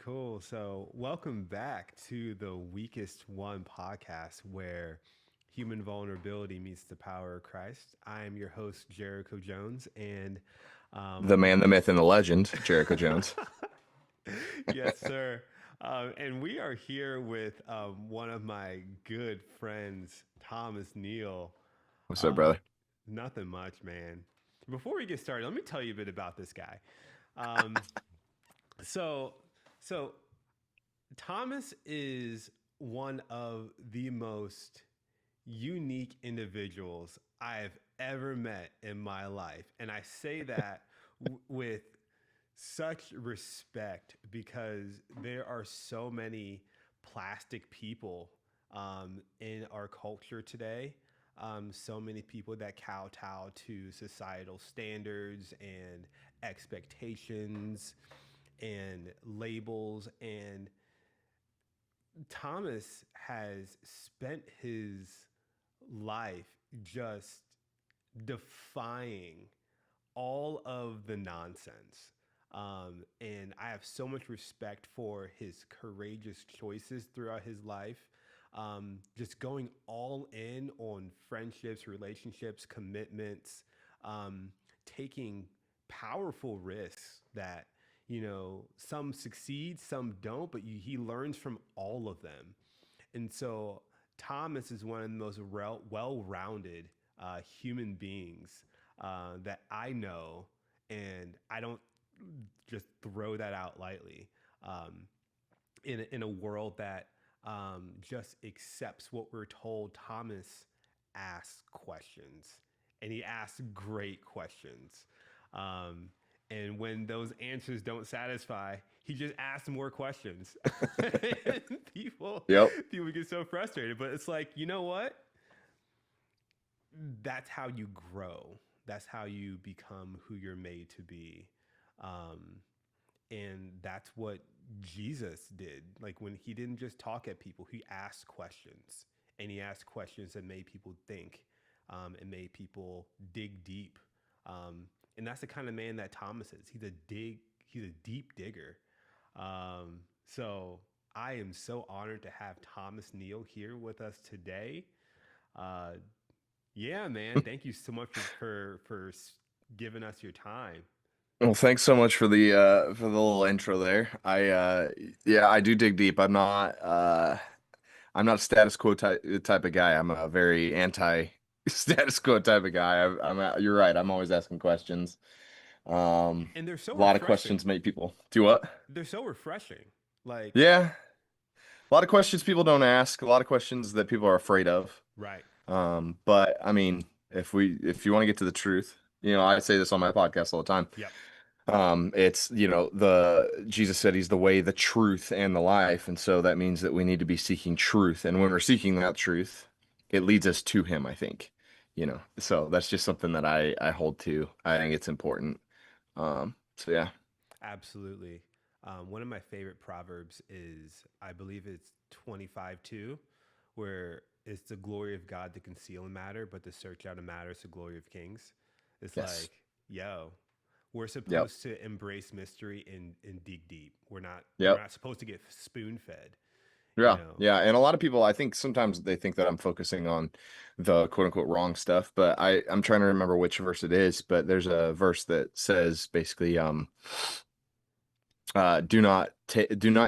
Cool. So, welcome back to the Weakest One podcast where human vulnerability meets the power of Christ. I am your host, Jericho Jones. And The um, man, the myth, and the legend, Jericho Jones. yes, sir. And we are here with one of my good friends, Thomas Neal. What's up, Um, brother? Nothing much, man. Before we get started, let me tell you a bit about this guy. Um, so, so Thomas is one of the most unique individuals I've ever met in my life. And I say that with such respect because there are so many plastic people in our culture today. So many people that kowtow to societal standards and expectations and labels. And Thomas has spent his life just defying all of the nonsense. And I have so much respect for his courageous choices throughout his life. Just going all in on friendships, relationships, commitments, um, taking powerful risks that, some succeed, some don't, but he learns from all of them. And so Thomas is one of the most well rounded human beings that I know. And I don't just throw that out lightly in a world that just accepts what we're told. Thomas asks questions, and he asks great questions. Um, and when those answers don't satisfy, he just asks more questions. And Yep. people get so frustrated. But it's like, you know what? That's how you grow. That's how you become who you're made to be. Um, and that's what Jesus did. Like when he didn't just talk at people, he asked questions, and he asked questions that made people think, and made people dig deep. And that's the kind of man that Thomas is. He's a deep digger. So I am so honored to have Thomas Neal here with us today. Uh, yeah, man. Thank you so much for giving us your time. Well, thanks so much for the little intro there. Yeah, I do dig deep. I'm not a status quo type of guy. I'm a very anti status quo type of guy. You're right. I'm always asking questions. And they're so A lot of refreshing. questions make people do what? They're so refreshing. Like, Yeah, a lot of questions people don't ask. A lot of questions that people are afraid of. right. But I mean, if you want to get to the truth, I say this on my podcast all the time. Yep. It's, the Jesus said he's the way, the truth, and the life. And so that means that we need to be seeking truth. And when we're seeking that truth, it leads us to him, I think. So that's just something that I hold to. I think it's important. So yeah. Absolutely. One of my favorite proverbs is, I believe it's 25:2, where it's the glory of God to conceal a matter, but to search out a matter is the glory of kings. It's Yes. like, yo, we're Yep. supposed to embrace mystery and dig deep. We're Yep. not supposed to get spoon fed, you Yeah, know. yeah, and a lot of people, I think sometimes they think that I'm focusing on the quote unquote wrong stuff, but I'm trying to remember which verse it is, but there's a verse that says basically, do not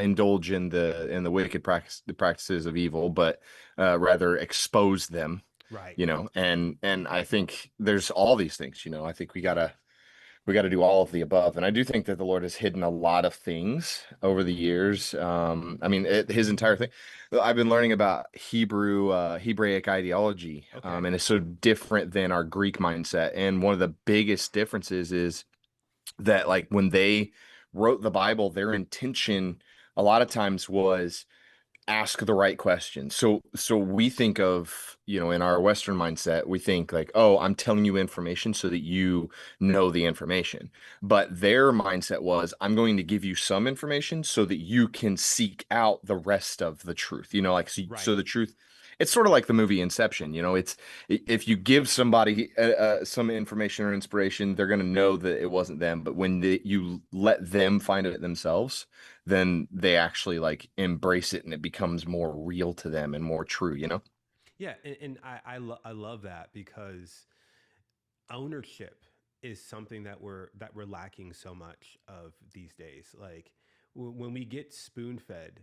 indulge in the wicked the practices of evil, but rather expose them, Right. and I think there's all these things, I think we got to do all of the above. And I do think that the Lord has hidden a lot of things over the years. I mean, his entire thing. I've been learning about Hebraic ideology, Okay. and it's so different than our Greek mindset. And one of the biggest differences is that, like, when they wrote the Bible, their intention a lot of times was ask the right questions. So we think of, in our Western mindset, we think like, oh, I'm telling you information so that you know the information. But their mindset was, I'm going to give you some information so that you can seek out the rest of the truth. Like, so Right. the truth. It's sort of like the movie Inception. It's if you give somebody some information or inspiration, they're going to know that it wasn't them. But when you let them find it themselves, then they actually like embrace it and it becomes more real to them and more true. Yeah, and I love that because ownership is something that we're lacking so much of these days. Like when we get spoon fed,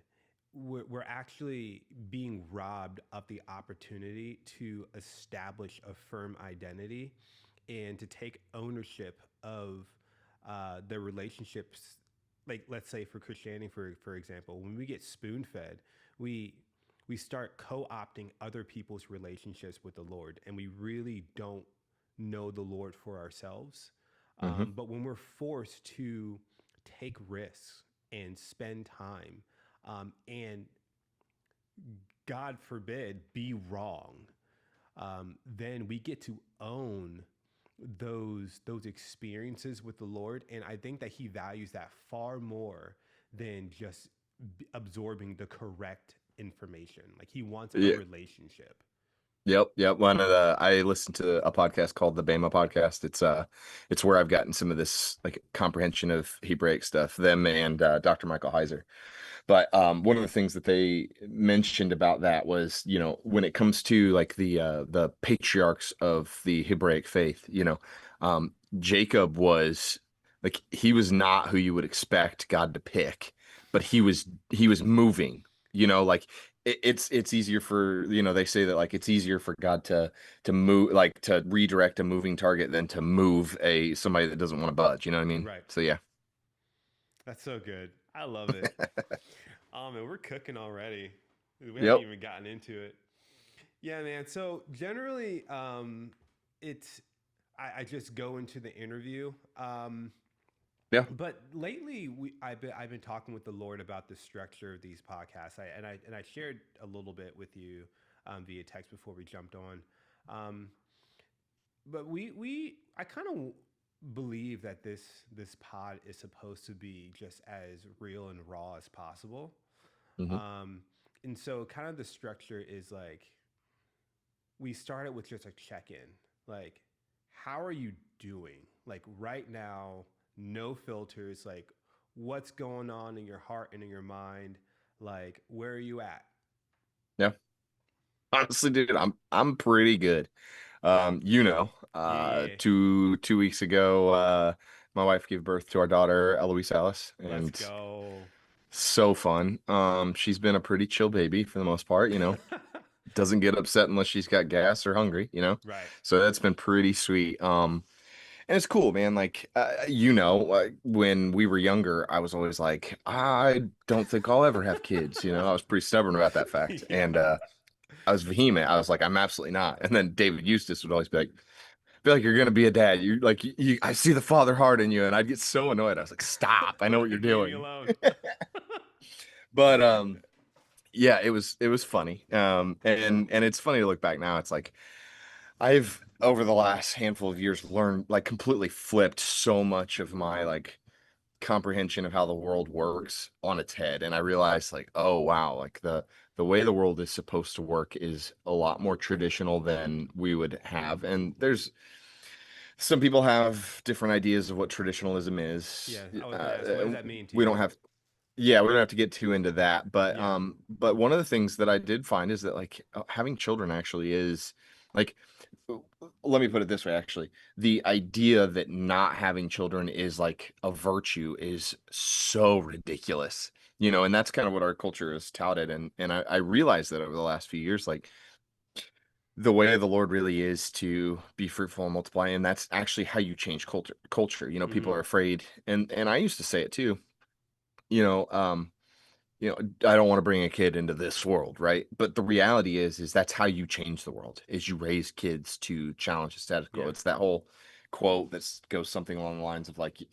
we're actually being robbed of the opportunity to establish a firm identity and to take ownership of the relationships. Like let's say for Christianity, for example, when we get spoon fed, we we start co-opting other people's relationships with the Lord, and we really don't know the Lord for ourselves. Hmm. But when we're forced to take risks and spend time, and God forbid, be wrong, then we get to own those experiences with the Lord, and I think that He values that far more than just absorbing the correct information. Like He wants a Yeah. relationship. Yep. I listened to a podcast called the Bama podcast. It's where I've gotten some of this like comprehension of Hebraic stuff. Them and Dr. Michael Heiser. But one of the things that they mentioned about that was, when it comes to like the patriarchs of the Hebraic faith, Jacob was like he was not who you would expect God to pick, but he was moving, like it's easier for, they say that like it's easier for God to move like to redirect a moving target than to move a somebody that doesn't want to budge, you know what I mean? Right. So yeah. That's so good. I love it. Man, we're cooking already. We haven't Yep. even gotten into it. Yeah, man. So generally, it's I just go into the interview. Yeah. But lately, I've been talking with the Lord about the structure of these podcasts. I shared a little bit with you via text before we jumped on. Um, but we I kind of believe that this pod is supposed to be just as real and raw as possible. Hmm. Um, and so kind of the structure is like we started with just a check-in. Like, how are you doing? Like right now, no filters. Like, what's going on in your heart and in your mind? Like, where are you at? Yeah. Honestly, dude, I'm pretty good. Yeah, 2 weeks ago, my wife gave birth to our daughter, Eloise Alice, let's and go. so fun. She's been a pretty chill baby for the most part, doesn't get upset unless she's got gas or hungry. Right. So that's been pretty sweet. And it's cool, man. Like, when we were younger, I was always like, I don't think I'll ever have kids. I was pretty stubborn about that fact. Yeah. And I was vehement. I was like, I'm absolutely not. And then David Eustace would always be like, I feel like you're gonna be a dad. You like I see the father heart in you, and I'd get so annoyed. I was like, stop. I know what you're Leave me doing. alone. But yeah, it was funny. And it's funny to look back now. It's like I've over the last handful of years learned like completely flipped so much of my like comprehension of how the world works on its head. And I realized like, oh wow, like the way the world is supposed to work is a lot more traditional than we would have. And there's some people have different ideas of what traditionalism is. Yeah, I was gonna ask, what does that mean to We you? don't have Yeah, we don't have to get too into that, but Yeah. one of the things that I did find is that like having children actually is like let me put it this way actually. The idea that not having children is like a virtue is so ridiculous. And that's kind of what our culture has touted, and I realized that over the last few years, like the way of the Lord really is to be fruitful and multiply, and that's actually how you change culture. People Mm-hmm. are afraid, and I used to say it too. You know, um, I don't want to bring a kid into this world, right? But the reality is that's how you change the world, is you raise kids to challenge the status quo. Yeah. It's that whole quote that goes something along the lines of like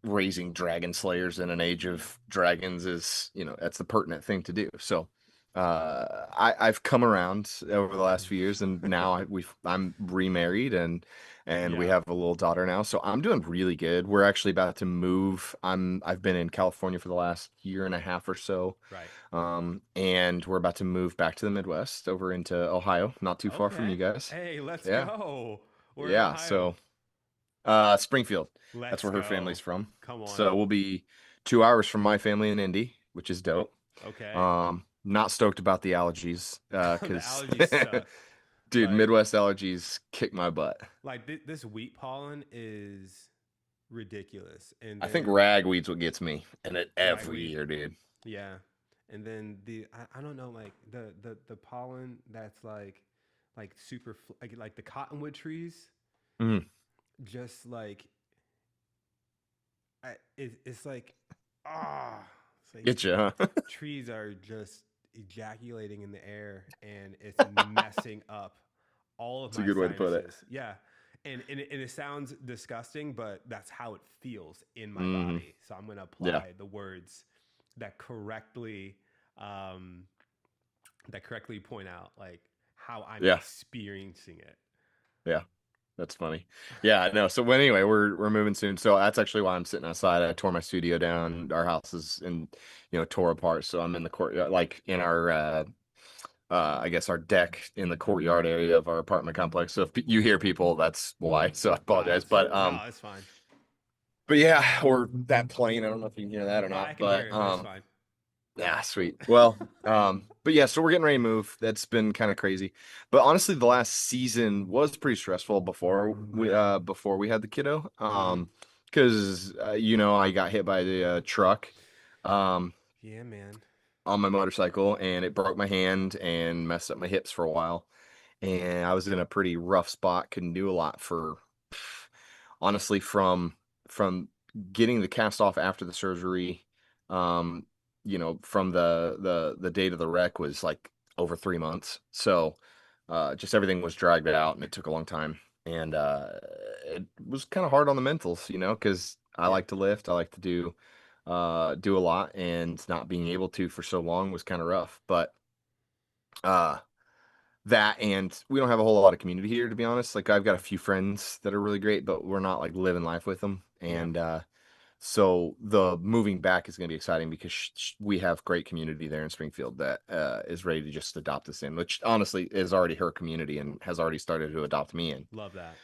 raising dragon slayers in an age of dragons is, that's the pertinent thing to do. So, I've come around over the last few years, and now I'm remarried, and we Yeah. have a little daughter now, so I'm doing really good. We're actually about to move. I've been in California for the last year and a half or so, Right. and we're about to move back to the Midwest over into Ohio, not too far from you Okay. guys. Hey, let's Yeah, go. We're in yeah. Ohio. So, Springfield, that's Let's where her family's go. from. Come on. So we'll be 2 hours from my family in Indy, which is dope. Okay. Not stoked about the allergies, The because allergies suck. dude, Like, Midwest allergies kick my butt. this wheat pollen is ridiculous. And I think then ragweed's what gets me, and it every ragweed. year, dude. Yeah. And then I don't know, like the pollen that's like super like the cottonwood trees, Mm, just like it's like ah, it's like get you, huh? trees are just ejaculating in the air and it's messing up all of It's a my good way to put it. sinuses. Yeah. And it sounds disgusting, but that's how it feels in my Hmm. body. So I'm going to Yeah, apply the words that correctly, um, that correctly point out like how I'm yeah, experiencing it. yeah. That's funny. Yeah, no. So anyway, we're moving soon. So that's actually why I'm sitting outside. I tore my studio down. Our house is tore apart. So I'm in the courtyard, like in our I guess our deck in the courtyard area of our apartment complex. So if you hear people, that's why. So I apologize. No, it's fine. But yeah, or that plane. I don't know if you can hear that or I not. can hear it, but it's fine. Yeah, sweet. Well, but yeah, so we're getting ready to move. That's been kind of crazy. But honestly, the last season was pretty stressful before we had the kiddo. Mm-hmm. Because I got hit by the truck um Yeah, man. on my motorcycle, and it broke my hand and messed up my hips for a while. And I was in a pretty rough spot, couldn't do a lot for honestly from getting the cast off after the surgery, um from the date of the wreck was like over 3 months. So just everything was dragged out, and it took a long time, and it was kind of hard on the mentals, because I Yeah. like to lift, I like to do a lot, and not being able to for so long was kind of rough. But uh that, and we don't have a whole lot of community here, to be honest. Like, I've got a few friends that are really great, but we're not like living life with them. Yeah. And so the moving back is going to be exciting, because we have great community there in Springfield that is ready to just adopt us in, which honestly is already her community and has already started to adopt me in. Love that.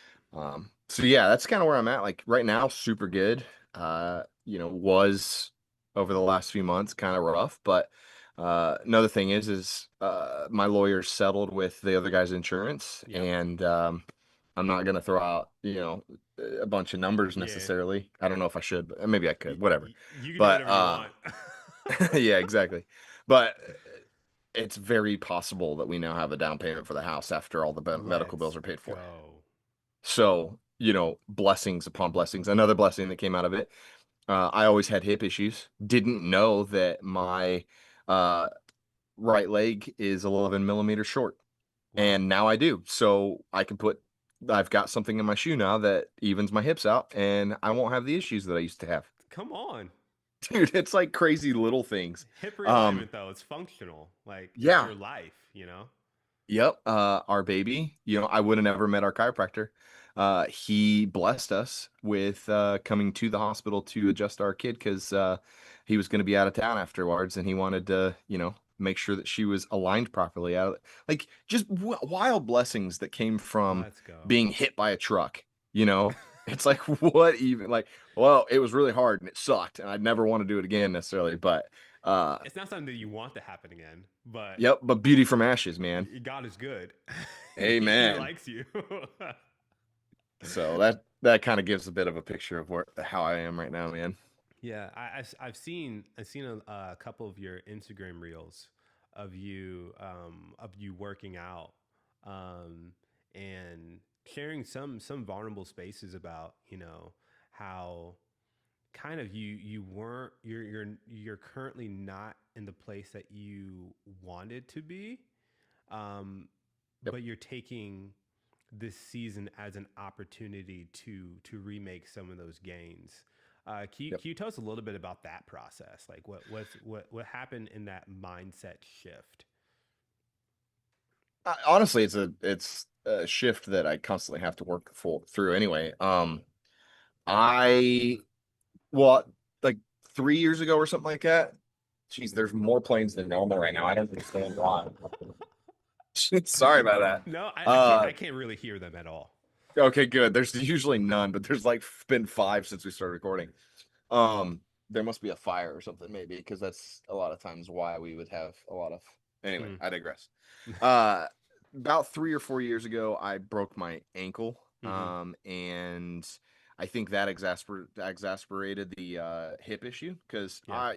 So yeah, that's kind of where I'm at. Like right now, super good. Was over the last few months kind of rough, but another thing is my lawyer settled with the other guy's insurance, Yep. and I'm not gonna throw out a bunch of numbers Yeah. necessarily. I don't know if I should, but maybe I could. Whatever. You can do But whatever you want. yeah, exactly. But it's very possible that we now have a down payment for the house after all the medical Let's bills are paid for. go. So, blessings upon blessings. Another blessing that came out of it. I always had hip issues. Didn't know that my uh, right leg is 11 millimeters short. Wow. And now I do. So I've got something in my shoe now that evens my hips out, and I won't have the issues that I used to have. Come on. Dude, it's like crazy little things. Hip Um, realignment though, it's functional. Like it's yeah. your life. Yep. Our baby, I would have never met our chiropractor. He blessed us with coming to the hospital to adjust our kid, because he was going to be out of town afterwards, and he wanted to, make sure that she was aligned properly. Like, just wild blessings that came from Let's go. being hit by a truck. You know, it's like, what even, like, well, it was really hard and it sucked, and I'd never want to do it again necessarily, but uh, It's not something that you want to happen again, but yep. But beauty from ashes, man. God is good. He Amen. likes you. So that kind of gives a bit of a picture of how I am right now, man. Yeah, I've seen a couple of your Instagram reels of you working out, um, and sharing some vulnerable spaces about how kind of you weren't you're currently not in the place that you wanted to be, um, Yep. but you're taking this season as an opportunity to remake some of those gains. Can you, Yep. can you tell us a little bit about that process? Like what happened in that mindset shift? Honestly, it's a shift that I constantly have to work through anyway. I well, like 3 years ago or something like that. Geez, there's more planes than normal right now. I don't understand why. Sorry about that. No, I can't. Uh, I can't really hear them at all. okay, good. There's usually none, but there's like been five since we started recording. There must be a fire or something maybe, because that's a lot of times why we would have a lot of. Anyway, Mm. I digress. Uh, about 3 or 4 years ago, I broke my ankle. Mm-hmm. And I think that exasperated the hip issue because Yeah.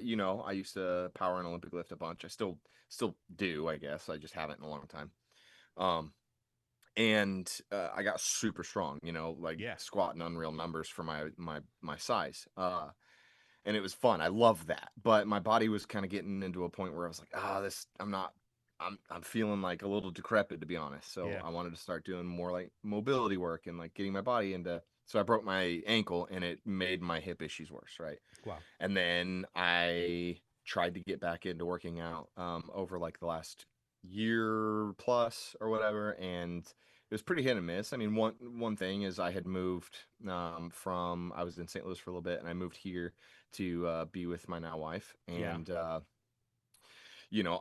I used to power and Olympic lift a bunch. I still do, I guess. I just haven't in a long time. Um, and I got super strong, like Yeah. squatting unreal numbers for my size. And it was fun. I love that. But my body was kind of getting into a point where I was like, this I'm feeling like a little decrepit, to be honest. So Yeah. I wanted to start doing more like mobility work and like getting my body into. So I broke my ankle and it made my hip issues worse, right? Wow. And then I tried to get back into working out over like the last year plus or whatever, and it was pretty hit and miss. I mean, one thing is I had moved from I was in St. Louis for a little bit, and I moved here to be with my now wife, Yeah. and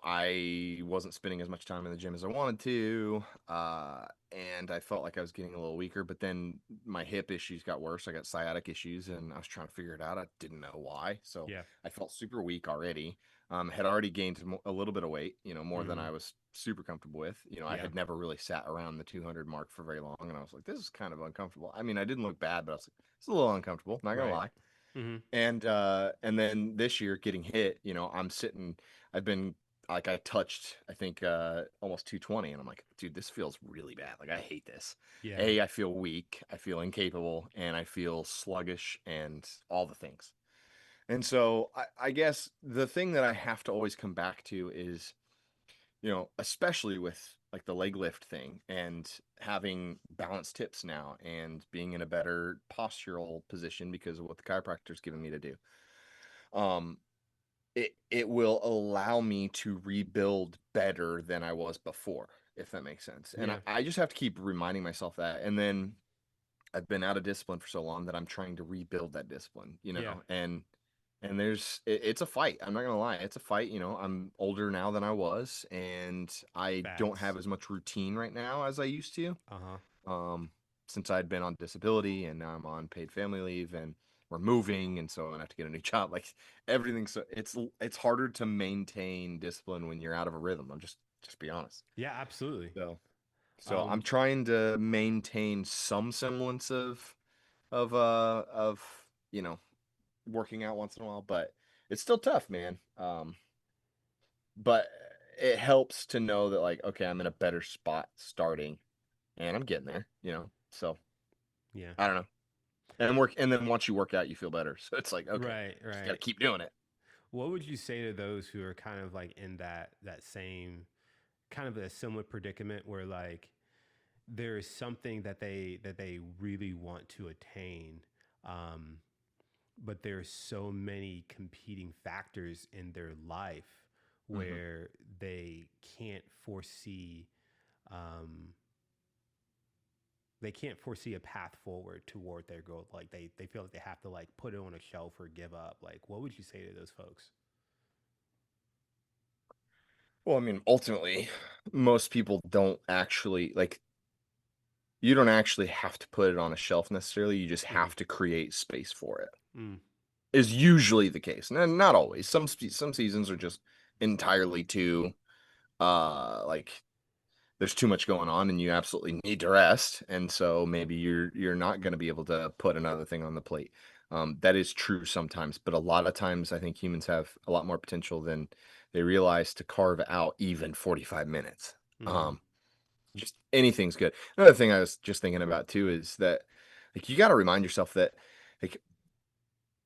I wasn't spending as much time in the gym as I wanted to, and I felt like I was getting a little weaker. But then my hip issues got worse. I got sciatic issues, and I was trying to figure it out. I didn't know why, so Yeah. I felt super weak already. Had already gained a little bit of weight, more than Mm-hmm. I was super comfortable with. I Yeah. had never really sat around the 200 mark for very long, and I was like, this is kind of uncomfortable. I mean, I didn't look bad, but I was like, it's a little uncomfortable. Not gonna Right. lie. Mm-hmm. And then this year getting hit, I'm sitting. I've been like I touched I think almost 220, and I'm like, dude, this feels really bad. Like I hate this. Yeah. I feel weak, I feel incapable, and I feel sluggish and all the things. And so I guess the thing that I have to always come back to is, especially with like the leg lift thing and having balanced tips now and being in a better postural position because of what the chiropractor's given me to do. Um, it will allow me to rebuild better than I was before, if that makes sense. And Yeah. I just have to keep reminding myself that. And then I've been out of discipline for so long that I'm trying to rebuild that discipline, Yeah. and it's a fight. I'm not gonna lie, it's a fight. I'm older now than I was, and I don't Facts. have as much routine right now as I used to. Uh-huh. Um, since I'd been on disability and now I'm on paid family leave and we're moving, and so I'm gonna have to get a new job. Like everything, so it's harder to maintain discipline when you're out of a rhythm. I'm just be honest. Yeah, absolutely. So I'm Um, trying to maintain some semblance of you know working out once in a while, but it's still tough, man. But it helps to know that like, okay, I'm in a better spot starting, and I'm getting there. So yeah. I don't know. And then once you work out, you feel better. So it's like, okay, Right, just got to right. keep doing it. What would you say to those who are kind of like in that same kind of a similar predicament where like there is something that they really want to attain, um, but there's so many competing factors in their life Hmm. where they can't foresee um, they can't foresee a path forward toward their goal. Like they feel like they have to like put it on a shelf or give up. Like what would you say to those folks? Well, I mean, ultimately, most people don't actually like. You don't actually have to put it on a shelf necessarily. You just Mm, have to create space for it. mm, Is usually the case. And not always. Some seasons are just entirely too like there's too much going on and you absolutely need to rest, and so maybe you're not going to be able to put another thing on the plate. That is true sometimes, but a lot of times I think humans have a lot more potential than they realize to carve out even 45 minutes. mm-hmm. um just anything's good. Another thing I was just thinking about too is that like you got to remind yourself that like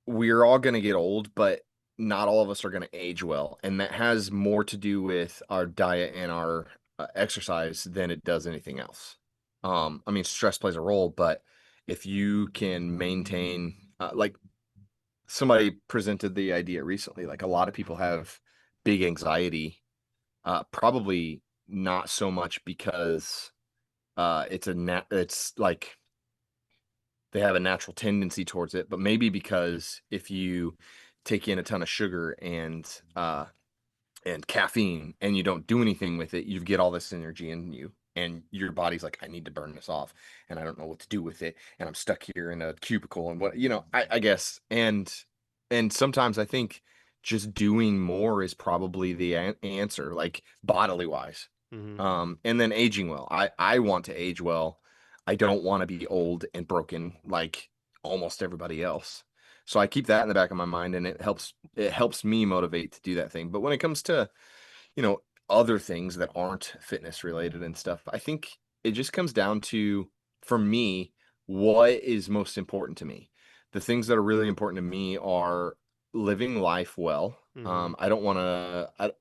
we're all going to get old, but not all of us are going to age well. And that has more to do with our diet and our exercise than it does anything else. I mean, stress plays a role, but if you can maintain, like somebody presented the idea recently, like a lot of people have big anxiety, probably not so much because it's like they have a natural tendency towards it, but maybe because if you take in a ton of sugar and caffeine and you don't do anything with it, you get all this energy in you. And your body's like, I need to burn this off, and I don't know what to do with it, and I'm stuck here in a cubicle, and what I guess, and sometimes I think just doing more is probably the answer, like bodily wise, Hmm. and then aging well. I want to age well. I don't want to be old and broken like almost everybody else. So I keep that in the back of my mind, and it helps me motivate to do that thing. But when it comes to, you know, other things that aren't fitness related and stuff, I think it just comes down to, for me, what is most important to me. The things that are really important to me are living life well. Hmm. I don't want to.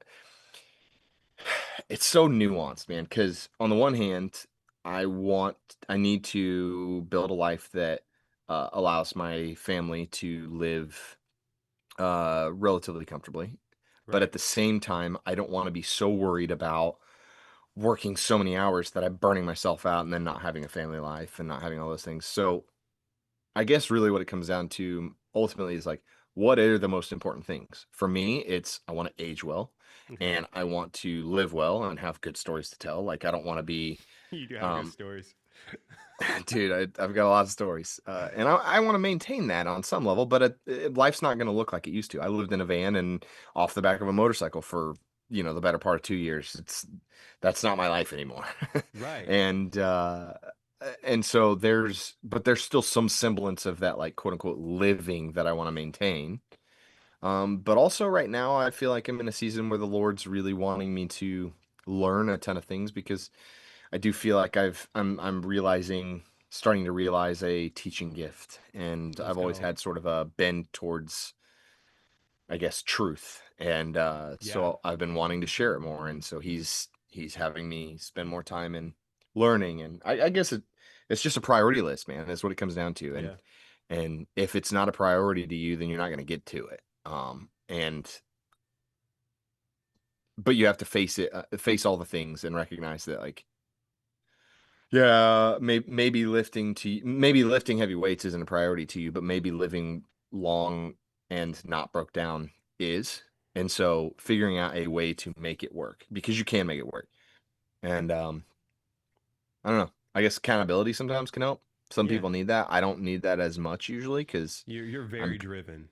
It's so nuanced, man, because on the one hand, I want, I need to build a life that allows my family to live relatively comfortably. But Right. at the same time, I don't want to be so worried about working so many hours that I'm burning myself out and then not having a family life and not having all those things. So I guess really what it comes down to ultimately is like, what are the most important things? For me, it's I want to age well Okay. and I want to live well and have good stories to tell. Like I don't want to be, You do have good um, stories. dude, I've got a lot of stories, and I want to maintain that on some level, but life's not going to look like it used to. I lived in a van and off the back of a motorcycle for the better part of 2 years. That's not my life anymore, Right. and so there's still some semblance of that like quote unquote living that I want to maintain. But also right now I feel like I'm in a season where the Lord's really wanting me to learn a ton of things because I do feel like I'm starting to realize a teaching gift, and Let's I've always go. had sort of a bend towards, I guess, truth, and Yeah. so I've been wanting to share it more, and so he's having me spend more time in learning, and I guess it's just a priority list, man. That's what it comes down to, Yeah. and if it's not a priority to you, then you're not going to get to it. And but you have to face all the things, and recognize that like yeah, maybe lifting heavy weights isn't a priority to you, but maybe living long and not broke down is. And so figuring out a way to make it work because you can make it work. And I don't know. I guess accountability sometimes can help. Some Yeah. people need that. I don't need that as much usually because You're very I'm driven.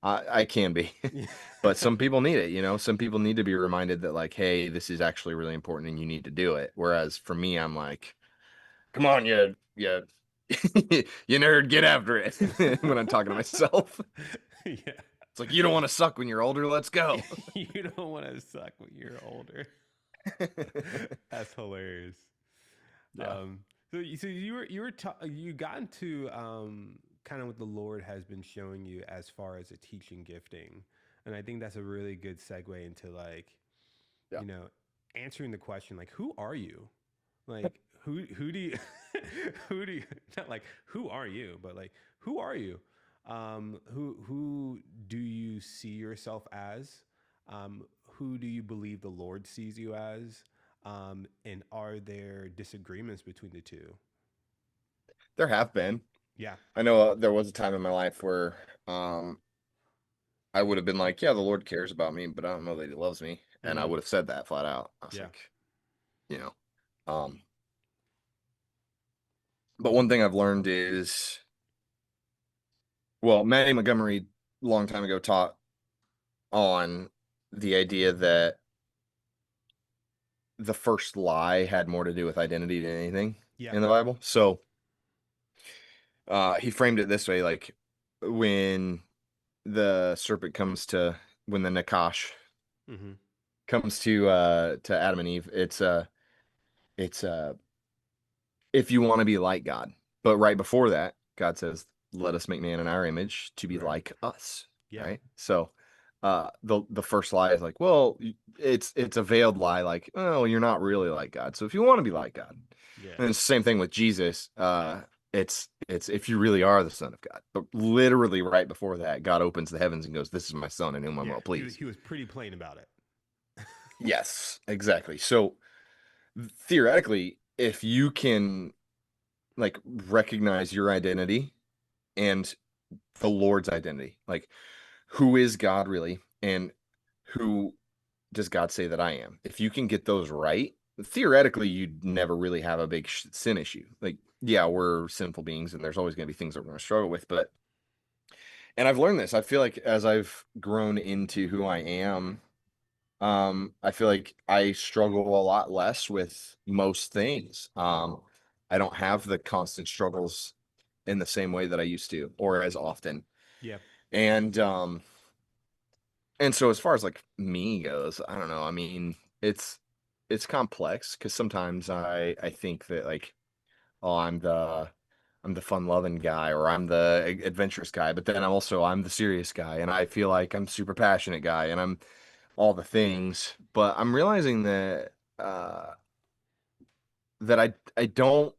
I can be. Yeah. But some people need it, you know. Some people need to be reminded that like, hey, this is actually really important and you need to do it. Whereas for me, I'm like, come on, you nerd, get after it. When I'm talking to myself, Yeah. it's like you don't want to suck when you're older. Let's go. You don't want to suck when you're older. That's hilarious. Yeah, You got into kind of what the Lord has been showing you as far as a teaching gifting, and I think that's a really good segue into like yeah. you know answering the question like who are you, like who do you who do you not like who are you, but like who are you, who do you see yourself as, who do you believe the Lord sees you as, and are there disagreements between the two? There have been. Yeah. I know there was a time in my life where um, I would have been like, yeah, the Lord cares about me, but I don't know that He loves me, and I Mm-hmm. would have said that flat out. I was Yeah. like, you know, um, but one thing I've learned is, well, Matty Montgomery, a long time ago, taught on the idea that the first lie had more to do with identity than anything Yeah. in the Bible. So he framed it this way, like when the serpent comes to when the Nakash Mm-hmm. comes to Adam and Eve, it's if you want to be like God. But right before that, God says, "Let us make man in our image to be Right. like us." Yeah. Right? So the first lie is like, well, it's a veiled lie, like, oh, you're not really like God. So if you want to be like God, Yeah. and it's the same thing with Jesus. It's if you really are the Son of God. But literally right before that, God opens the heavens and goes, "This is my son in whom I'm Yeah. well He was pleased." he was pretty plain about it. Yes, exactly. So theoretically, if you can like recognize your identity and the Lord's identity, like who is God really, and who does God say that I am? If you can get those right, theoretically, you'd never really have a big sin issue. Like, yeah, we're sinful beings, and there's always going to be things that we're going to struggle with. But, and I've learned this. I feel like as I've grown into who I am, I feel like I struggle a lot less with most things. I don't have the constant struggles in the same way that I used to, or as often. Yeah. And and so as far as like me goes, I don't know. I mean, it's complex because sometimes I think that like, oh, I'm the fun loving guy or I'm the adventurous guy, but then I'm the serious guy and I feel like I'm super passionate guy and I'm all the things. But I'm realizing that that I don't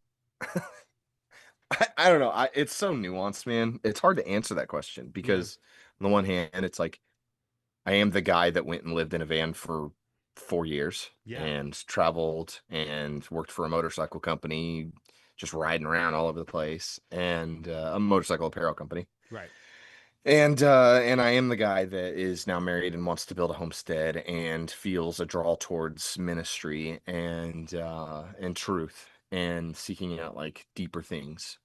I don't know. It's so nuanced, man. It's hard to answer that question Yeah. because on the one hand, it's like I am the guy that went and lived in a van for 4 years Yeah. and traveled and worked for a motorcycle company, just riding around all over the place, and a motorcycle apparel company. Right. And I am the guy that is now married and wants to build a homestead and feels a draw towards ministry and truth and seeking out like deeper things.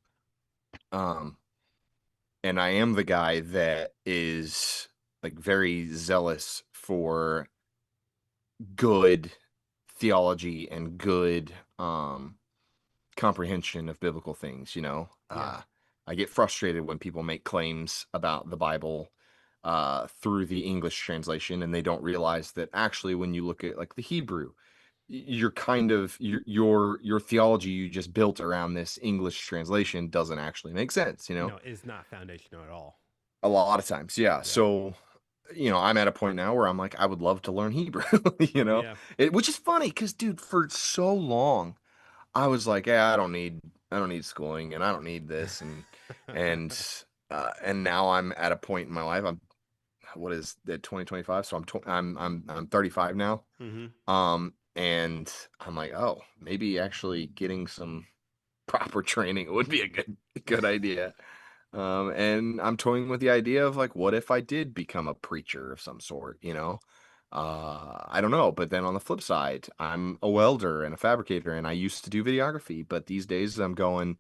Um, and I am the guy that is like very zealous for good theology and good comprehension of biblical things, you know. Yeah. I get frustrated when people make claims about the Bible through the English translation and they don't realize that actually when you look at like the Hebrew, you're kind of your theology you just built around this English translation doesn't actually make sense, you know. No, it's not foundational at all. A lot of times, yeah. Yeah. So I'm at a point now where I'm like, I would love to learn Hebrew, you know, Yeah. which is funny because, dude, for so long, I was like, yeah, I don't need schooling and I don't need this. And, and now I'm at a point in my life. What is it, 2025? So I'm 35 now. Mm-hmm. And I'm like, oh, maybe actually getting some proper training would be a good idea. And I'm toying with the idea of like, what if I did become a preacher of some sort, you know? I don't know. But then on the flip side, I'm a welder and a fabricator, and I used to do videography, but these days I'm going,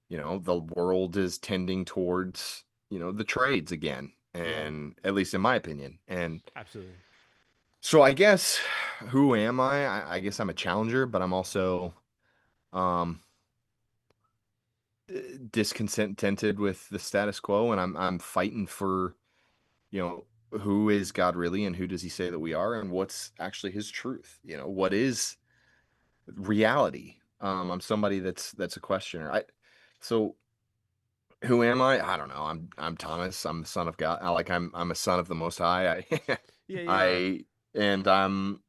the world is tending towards, the trades again, Yeah. and at least in my opinion. And Absolutely. so I guess who am I? I guess I'm a challenger, but I'm also um discontented with the status quo, and I'm fighting for you know, who is God really and who does he say that we are and what's actually his truth? What is reality? I'm somebody that's a questioner. So who am I? I don't know. I'm Thomas. I'm the son of God. I'm a son of the Most High. I Yeah. Yeah. Yeah. I and I'm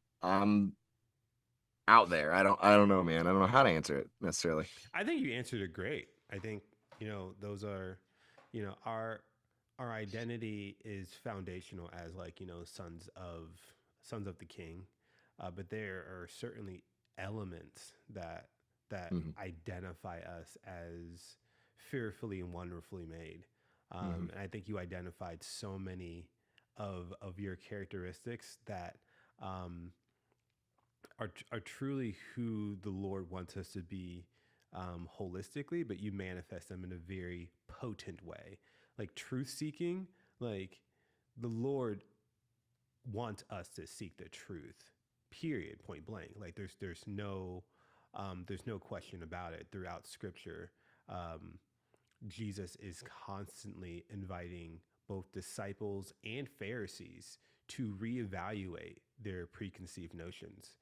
out there. I don't know, man. I don't know how to answer it necessarily. I think you answered it great. I think, those are, you know, our identity is foundational as, like, sons of the king. But there are certainly elements that Hmm. identify us as fearfully and wonderfully made. Hmm. And I think you identified so many of your characteristics that um, are truly who the Lord wants us to be, holistically, but you manifest them in a very potent way. Like truth seeking, like the Lord wants us to seek the truth. Period. Point blank. Like there's no question about it throughout Scripture. Um, Jesus is constantly inviting both disciples and Pharisees to reevaluate their preconceived notions.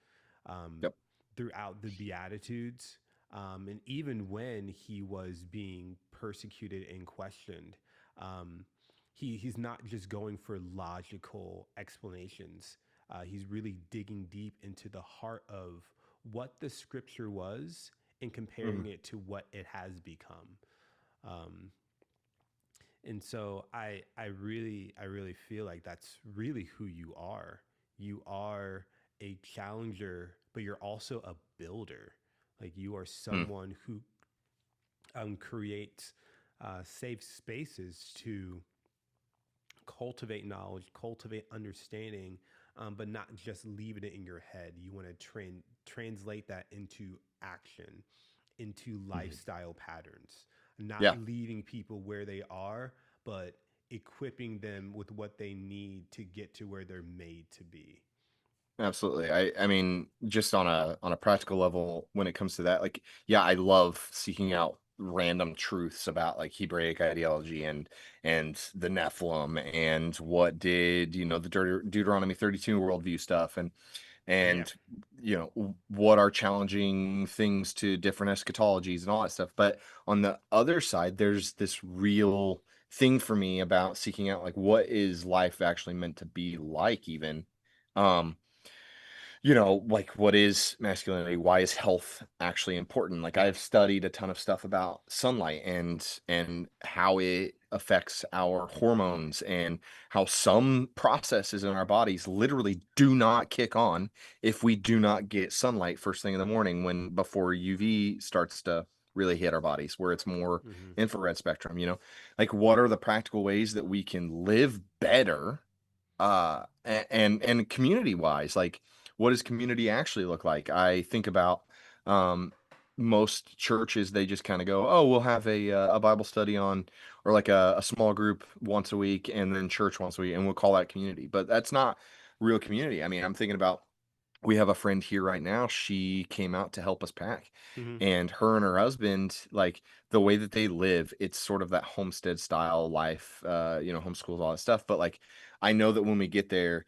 Um, Yep. Throughout the Beatitudes, and even when he was being persecuted and questioned, um, he's not just going for logical explanations. He's really digging deep into the heart of what the scripture was and Hmm. comparing it to what it has become. Um, and so I really feel like that's really who you are. You are a challenger, but you're also a builder. Like you are Hmm. someone who creates safe spaces to cultivate knowledge, cultivate understanding, but not just leaving it in your head. You want to translate that into action, into Mhm. lifestyle patterns, not Yeah. leaving people where they are, but equipping them with what they need to get to where they're made to be. Absolutely. I mean, just on a practical level, when it comes to that, like, yeah, I love seeking out random truths about like Hebraic ideology and the Nephilim and what did, the Deuteronomy 32 worldview stuff Yeah. and what are challenging things to different eschatologies and all that stuff. But on the other side, there's this real thing for me about seeking out like what is life actually meant to be like even. Um, like what is masculinity? Why is health actually important? Like I've studied a ton of stuff about sunlight and how it affects our hormones and how some processes in our bodies literally do not kick on if we do not get sunlight first thing in the morning when before UV starts to really hit our bodies where it's more Mm-hmm. infrared spectrum, like what are the practical ways that we can live better and community wise, like what does community actually look like? I think about um most churches, they just kind of go, oh, we'll have a Bible study on or like a small group once a week and then church once a week and we'll call that community, but that's not real community. I mean, I'm thinking about, we have a friend here right now. She came out to help us pack. Mm-hmm. And her and her husband, like the way that they live, it's sort of that homestead style life, homeschools, all that stuff. But like, I know that when we get there,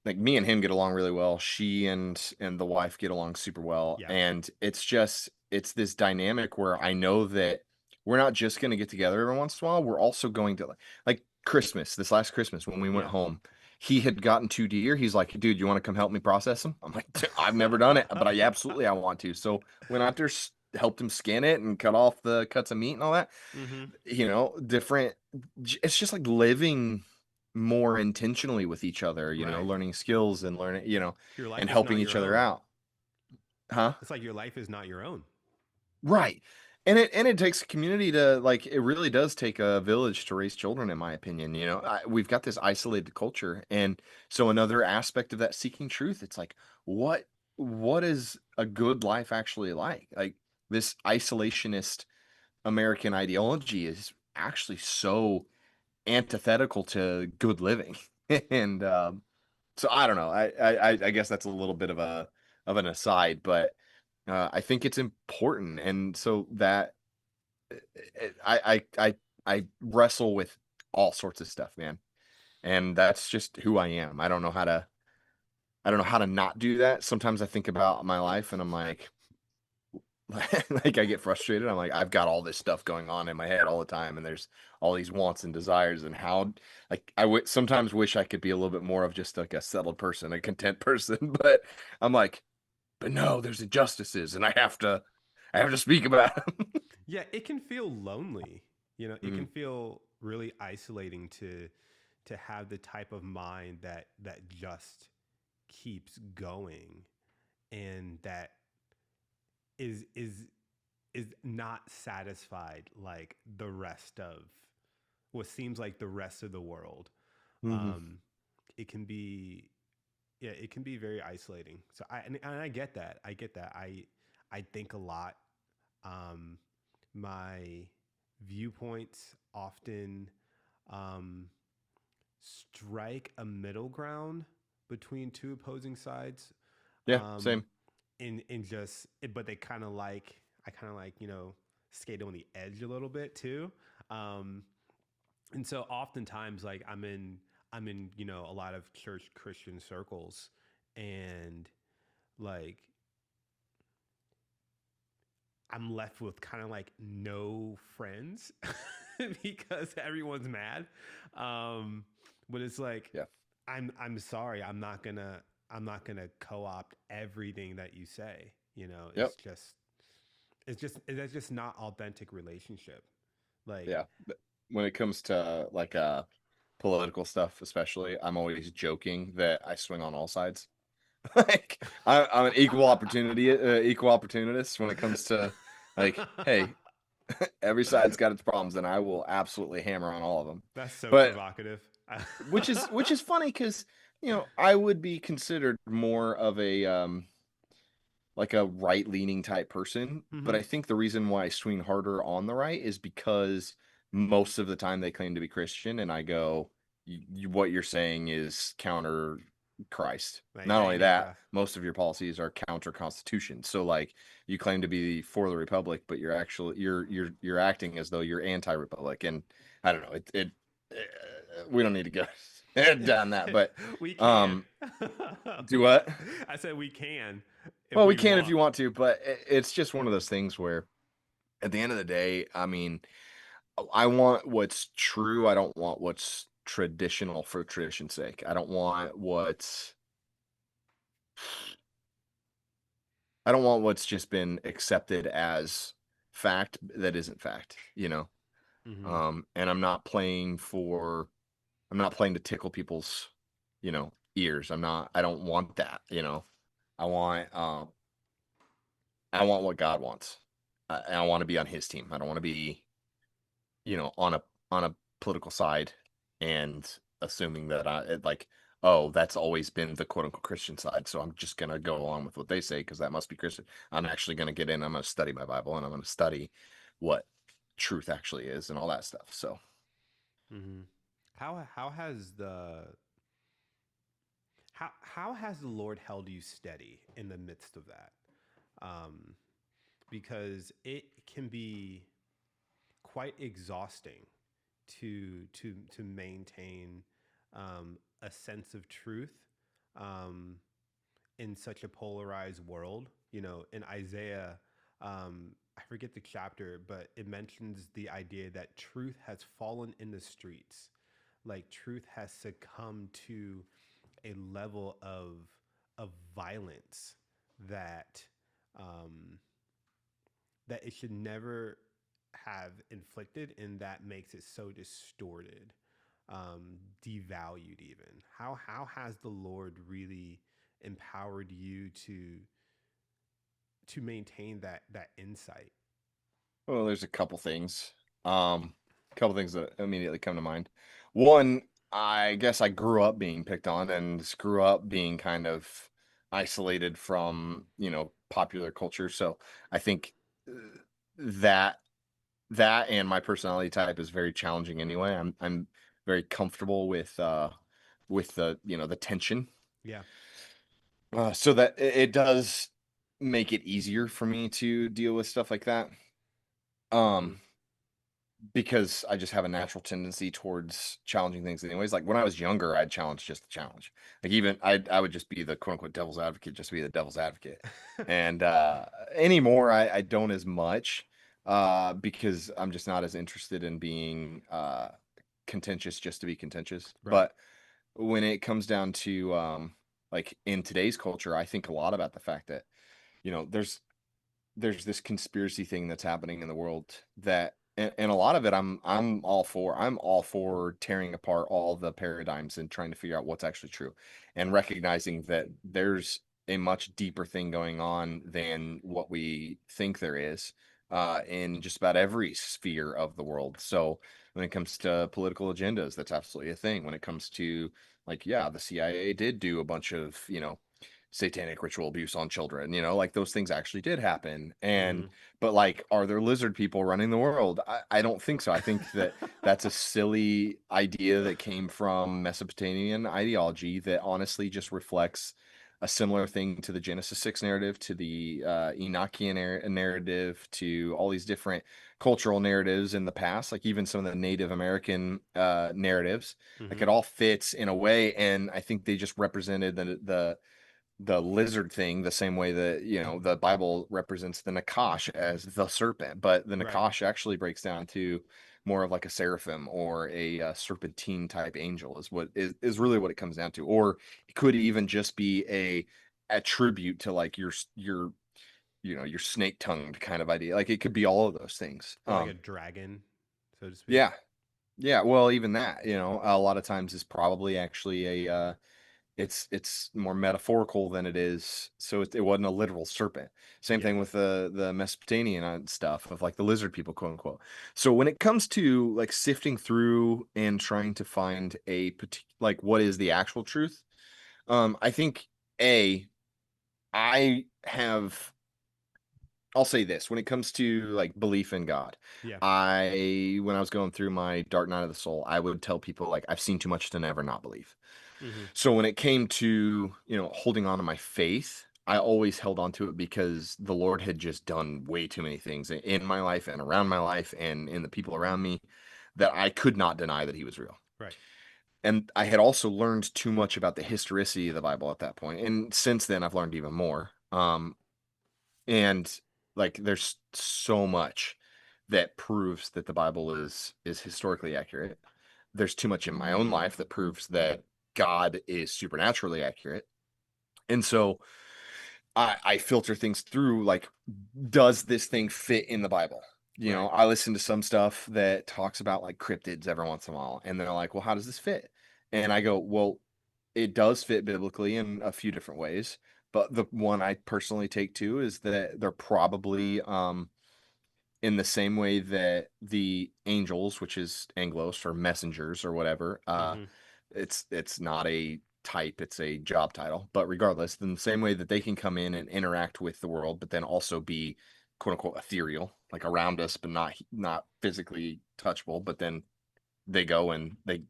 like me and him get along really well. She and the wife get along super well. Yeah. And it's this dynamic where I know that we're not just going to get together every once in a while. We're also going to like Christmas, this last Christmas when we went Yeah. home, he had gotten 2 deer. He's like, dude, you want to come help me process them? I'm like, I've never done it, but I want to. So went out there, helped him skin it and cut off the cuts of meat and all that, Mm-hmm. different. It's just like living more intentionally with each other, Right. learning skills and learning, Your and life is helping not each your other own. out. Huh? It's like your life is not your own. Right. And it takes a community to like, it really does take a village to raise children, in my opinion. We've got this isolated culture. And so another aspect of that seeking truth, it's like, what what is a good life actually like? Like this isolationist American ideology is actually so antithetical to good living. And so I don't know. I guess that's a little bit of an aside, but I think it's important, and so that I wrestle with all sorts of stuff, man, and that's just who I am. I don't know how to not do that. Sometimes I think about my life, and I'm like, like I get frustrated. I'm like, I've got all this stuff going on in my head all the time, and there's all these wants and desires, and how like I would sometimes wish I could be a little bit more of just like a settled person, a content person, but I'm like, but no, there's injustices, and I have to speak about them. Yeah, it can feel lonely. It can Mhm. feel really isolating to have the type of mind that just keeps going and that is is is not satisfied like the rest of what seems like the rest of the world. Mhm. Um, it can be yeah, it can be very isolating. So and I get that. I get that. I think a lot. Um, my viewpoints often um, strike a middle ground between two opposing sides. Yeah, Um, same. in just, but they kind of like, I kind of like, skate on the edge a little bit too. Um, and so oftentimes like I'm in a lot of church Christian circles, and like I'm left with kind of like no friends because everyone's mad. Um, but it's like Yeah. I'm sorry, I'm not gonna co-opt everything that you say. Yep. That's just not authentic relationship. Like, Yeah. But when it comes to like political stuff, especially, I'm always joking that I swing on all sides. Like I'm an equal opportunist when it comes to like, hey, every side's got its problems, and I will absolutely hammer on all of them. That's so But provocative. which is funny because I would be considered more of a like a right-leaning type person, but Hmm. I think the reason why I swing harder on the right is because most of the time they claim to be Christian, and I go, what you're saying is counter Christ. Like Not that only ain't it, that, bro. most of your policies are counter Constitution. So like you claim to be for the Republic, but you're acting as though you're anti-Republic, and I don't know. We don't need to go down that, but We can. um, do what? I said we can if Well, we we can if want. you want to, but it's just one of those things where at the end of the day, I mean, I want what's true. I don't want what's traditional for tradition's sake. I don't want what's just been accepted as fact that isn't fact. Hmm. And I'm not playing to tickle people's, ears. I don't want that. I want I want what God wants. And I want to be on his team. I don't want to be, on a political side and assuming that oh, that's always been the quote unquote Christian side. So I'm just gonna go along with what they say because that must be Christian. I'm actually gonna get in. I'm gonna study my Bible and I'm gonna study what truth actually is and all that stuff. So Hmm. How has how has the Lord held you steady in the midst of that? Um, because it can be quite exhausting to maintain a sense of truth um, in such a polarized world. You know, in Isaiah, I forget the chapter, but it mentions the idea that truth has fallen in the streets, like truth has succumbed to a level of violence that um, that it should never have inflicted, and that makes it so distorted, devalued. Even how has the Lord really empowered you to maintain that insight? well, there's a couple things that immediately come to mind. One, I guess I grew up being picked on and grew up being kind of isolated from, popular culture. So I think uh, that that and my personality type is very challenging anyway. I'm very comfortable with the tension. Yeah. So that it does make it easier for me to deal with stuff like that. Mm-hmm. Um because I just have a natural tendency towards challenging things anyways. Like when I was younger, I'd challenge just to challenge. Like even I would just be the quote unquote devil's advocate, just to be the devil's advocate. And anymore I don't as much because I'm just not as interested in being contentious just to be contentious. Right. But when it comes down to like in today's culture, I think a lot about the fact that, you know, there's this conspiracy thing that's happening in the world that and a lot of it I'm all for. I'm all for tearing apart all the paradigms and trying to figure out what's actually true and recognizing that there's a much deeper thing going on than what we think there is in just about every sphere of the world. So when it comes to political agendas, that's absolutely a thing. When it comes to like, yeah, the CIA did do a bunch of, satanic ritual abuse on children, like those things actually did happen. Mm-hmm. But like, are there lizard people running the world? I don't think so. I think that that's a silly idea that came from Mesopotamian ideology that honestly just reflects a similar thing to the Genesis 6 narrative, to the Enochian narrative, to all these different cultural narratives in the past, like even some of the Native American narratives. Like Mm-hmm. it all fits in a way, and I think they just represented the lizard thing the same way that the Bible represents the Nakash as the serpent, but the Right. Nakash actually breaks down to more of like a seraphim or a serpentine type angel is what is really what it comes down to, or it could even just be a tribute to like your snake tongued kind of idea. Like it could be all of those things. Or like a dragon, so to speak. Yeah, yeah. Well, even that, a lot of times is probably actually it's more metaphorical than it is. So it wasn't a literal serpent. Same Yeah. thing with the Mesopotamian stuff of like the lizard people, quote unquote. So when it comes to like sifting through and trying to find like what is the actual truth, I think a I have I'll say this when it comes to like belief in God. Yeah. When I was going through my dark night of the soul, I would tell people like I've seen too much to never not believe. Mm-hmm. So when it came to, holding on to my faith, I always held on to it because the Lord had just done way too many things in my life and around my life and in the people around me that I could not deny that he was real. Right. And I had also learned too much about the historicity of the Bible at that point. And since then I've learned even more. And like there's so much that proves that the Bible is historically accurate. There's too much in my own life that proves that God is supernaturally accurate. And so I filter things through like, does this thing fit in the Bible? Right. I listen to some stuff that talks about like cryptids every once in a while, and they're like, well, how does this fit? And I go, well, it does fit biblically in a few different ways. But the one I personally take to is that they're probably in the same way that the angels, which is anglos or messengers or whatever, Mm-hmm. it's not a type, it's a job title. But regardless, in the same way that they can come in and interact with the world, but then also be quote unquote ethereal, like around us, but not physically touchable. But then they go and they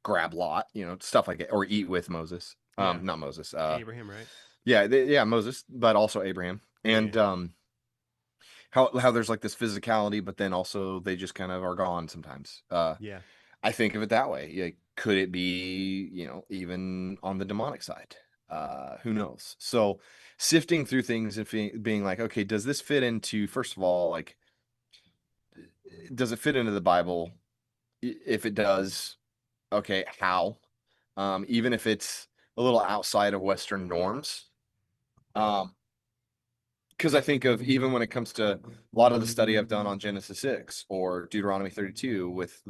grab Lot, stuff like it, or eat with Moses. Yeah. Not Moses. Abraham, right? Yeah, yeah, Moses, but also Abraham. Yeah. And how there's like this physicality, but then also they just kind of are gone sometimes. Yeah. I think of it that way. Like, could it be, even on the demonic side? Who knows? So sifting through things and being like, okay, does this fit into, first of all, like, does it fit into the Bible? If it does, okay, how? Even if it's a little outside of Western norms. Um, because I think of even when it comes to a lot of the study I've done on Genesis 6 or Deuteronomy 32 with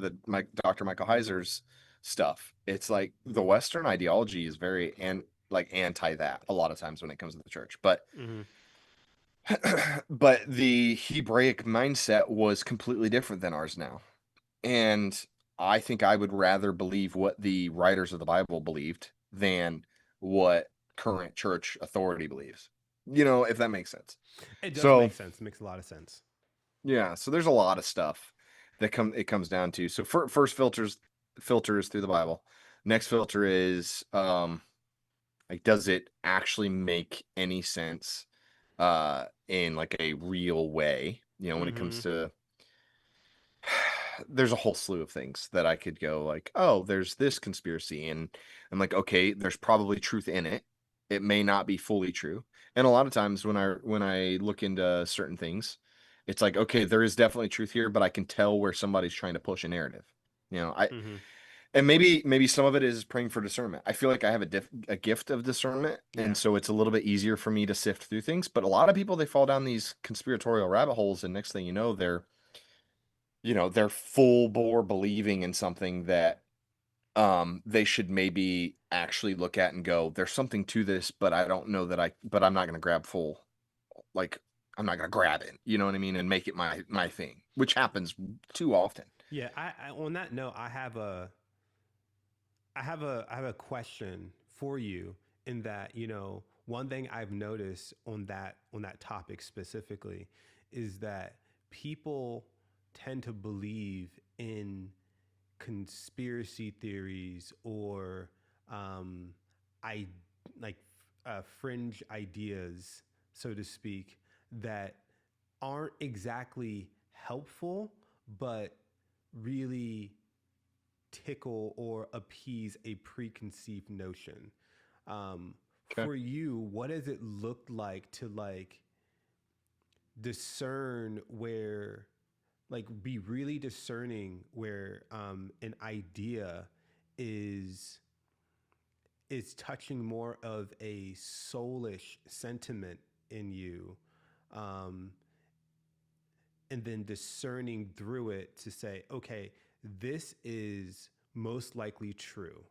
Dr. Michael Heiser's stuff, it's like the Western ideology is very like anti that a lot of times when it comes to the church. But Mm-hmm. but the Hebraic mindset was completely different than ours now. And I think I would rather believe what the writers of the Bible believed than what current church authority believes. If that makes sense. It does So make sense. It makes a lot of sense. yeah, so there's a lot of stuff that it comes down to. So first filters through the Bible. Next filter is like, does it actually make any sense in like a real way? When it Mm-hmm. comes to there's a whole slew of things that I could go like, oh, there's this conspiracy, and I'm like, okay, there's probably truth in it. It may not be fully true. And a lot of times when I look into certain things, it's like, okay, there is definitely truth here, but I can tell where somebody's trying to push a narrative. I Mm-hmm. and maybe some of it is praying for discernment. I feel like I have a gift of discernment, and Yeah. so it's a little bit easier for me to sift through things. But a lot of people, they fall down these conspiratorial rabbit holes, and next thing you know, they're full bore believing in something that they should maybe actually look at and go, there's something to this, but I don't know but I'm not going to grab full, like, I'm not going to grab it, you know what I mean, and make it my thing, which happens too often. Yeah. I on that note, I have a question for you in that, one thing I've noticed on that topic specifically is that people tend to believe in conspiracy theories or I like fringe ideas, so to speak, that aren't exactly helpful, but really tickle or appease a preconceived notion. Okay. For you, what does it look like to discern where, be really discerning where an idea is is touching more of a soulish sentiment in you, um, and then discerning through it to say, okay, this is most likely true,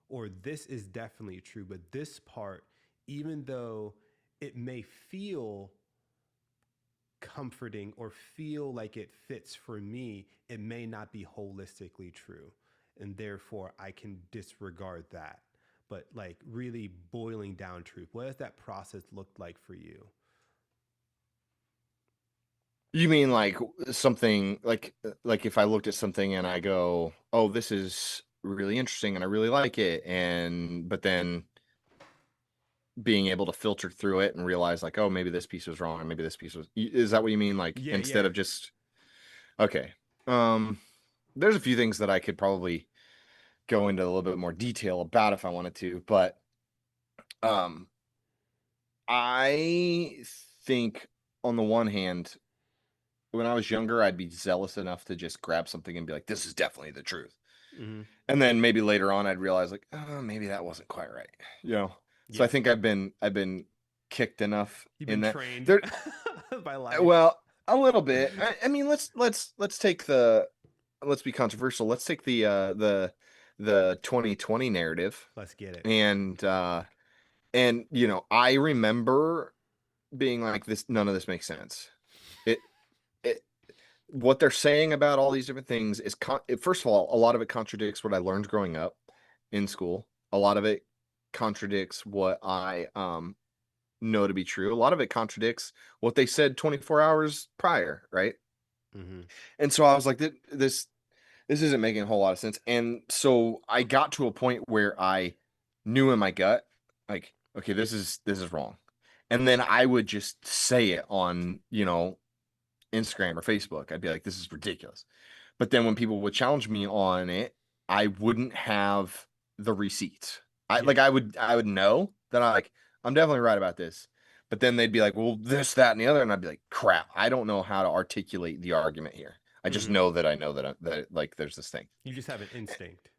or this is definitely true, but this part, even though it may feel comforting or feel like it fits for me, it may not be holistically true. And therefore, I can disregard that. But like really boiling down truth, what has that process looked like for you? You mean like something like if I looked at something and I go, "Oh, this is really interesting and I really like it," and but then being able to filter through it and realize like, "Oh, maybe this piece was wrong and maybe this piece was." Is that what you mean? Like Yeah, instead yeah. of just okay. Um, there's a few things that I could probably go into a little bit more detail about if I wanted to, but um, I think on the one hand, when I was younger, I'd be zealous enough to just grab something and be like, "This is definitely the truth." Mm-hmm. And then maybe later on, I'd realize like, "Oh, maybe that wasn't quite right," you know. So I Yeah. think I've been kicked enough You've in been that. trained There, by life. well, a little bit. I mean, let's take the let's be controversial. Let's take the 2020 narrative, Let's get it. and you know, I remember being like, "This none of this makes sense." It it what they're saying about all these different things is first of all, a lot of it contradicts what I learned growing up in school. A lot of it contradicts what I know to be true. A lot of it contradicts what they said 24 hours prior, right? Mm-hmm. And so I was like, this isn't making a whole lot of sense. And so I got to a point where I knew in my gut, like, okay, this is wrong. And then I would just say it on, you know, Instagram or Facebook. I'd be like, this is ridiculous. But then when people would challenge me on it, I wouldn't have the receipts. Yeah. I would know that I'm definitely right about this. But then they'd be like, well, this, that, and the other, and I'd be like, crap, I don't know how to articulate the argument here. I just Mm-hmm. know that that like there's this thing. You just have an instinct.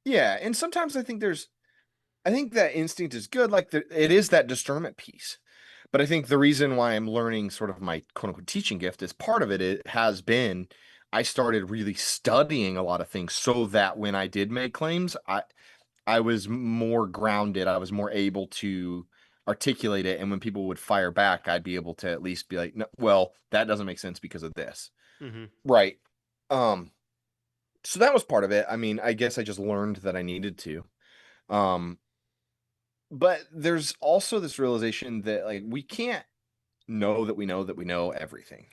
Yeah, and sometimes I think that instinct is good. Like it is that discernment piece. But I think the reason why I'm learning sort of my quote unquote teaching gift is part of it. It has been I started really studying a lot of things so that when I did make claims, I was more grounded. I was more able to articulate it. And when people would fire back, I'd be able to at least be like, no, well, that doesn't make sense because of this. Mm-hmm. Right. Um, so that was part of it. I mean, I guess I just learned that I needed to. Um, but there's also this realization that like we can't know that we know that we know everything.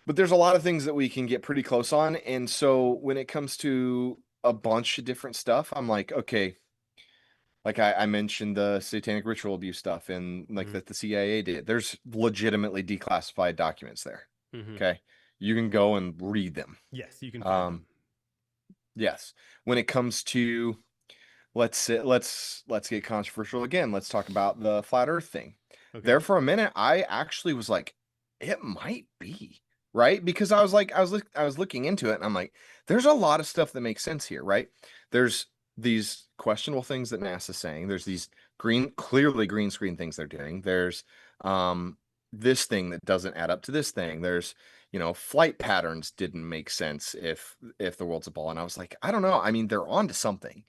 But there's a lot of things that we can get pretty close on. And so when it comes to a bunch of different stuff, I'm like, okay, like I mentioned the satanic ritual abuse stuff and like Mm-hmm. that the CIA did. There's legitimately declassified documents there. Mm-hmm. Okay. You can go and read them. Yes, you can find them. Um, yes. When it comes to let's get controversial again. Let's talk about the flat earth thing. Okay. There for a minute, I actually was like, it might be, right? Because I was looking into it and I'm like, there's a lot of stuff that makes sense here, right? There's these questionable things that NASA's saying. There's these clearly green screen things they're doing. There's this thing that doesn't add up to this thing. There's, you know, flight patterns didn't make sense if the world's a ball. And I was like, I don't know. I mean, they're on to something.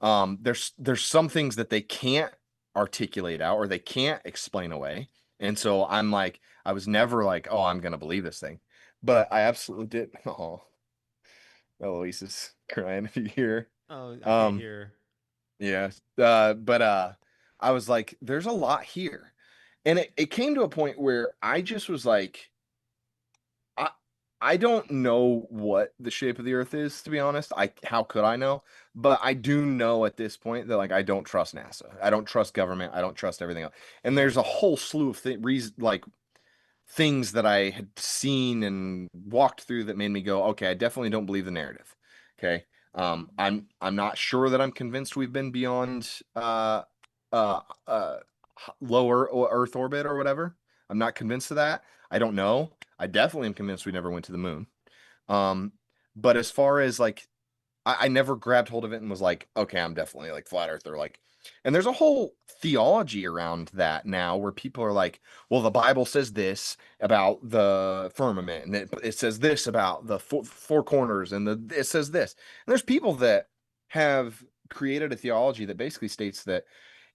There's some things that they can't articulate out or they can't explain away. And so I'm like, I was never like, oh, I'm gonna believe this thing. But I absolutely did. Oh, Eloise is crying if you hear. Oh, I can't Um, hear. yeah. But I was like, there's a lot here. And it came to a point where I just was like, I I don't know what the shape of the earth is, to be honest. How could I know? But I do know at this point that like I don't trust NASA. I don't trust government. I don't trust everything else. And Mm-hmm. there's a whole slew of like things that I had seen and walked through that made me go, okay, I definitely don't believe the narrative. Okay. I'm not sure that I'm convinced we've been beyond uh uh lower Earth orbit or whatever. I'm not convinced of that. I don't know. I definitely am convinced we never went to the moon. Um, but as far as like I never grabbed hold of it and was like, okay, I'm definitely like flat earther. Like, and there's a whole theology around that now where people are like, well, the Bible says this about the firmament, and it says this about the four corners, and it says this. And there's people that have created a theology that basically states that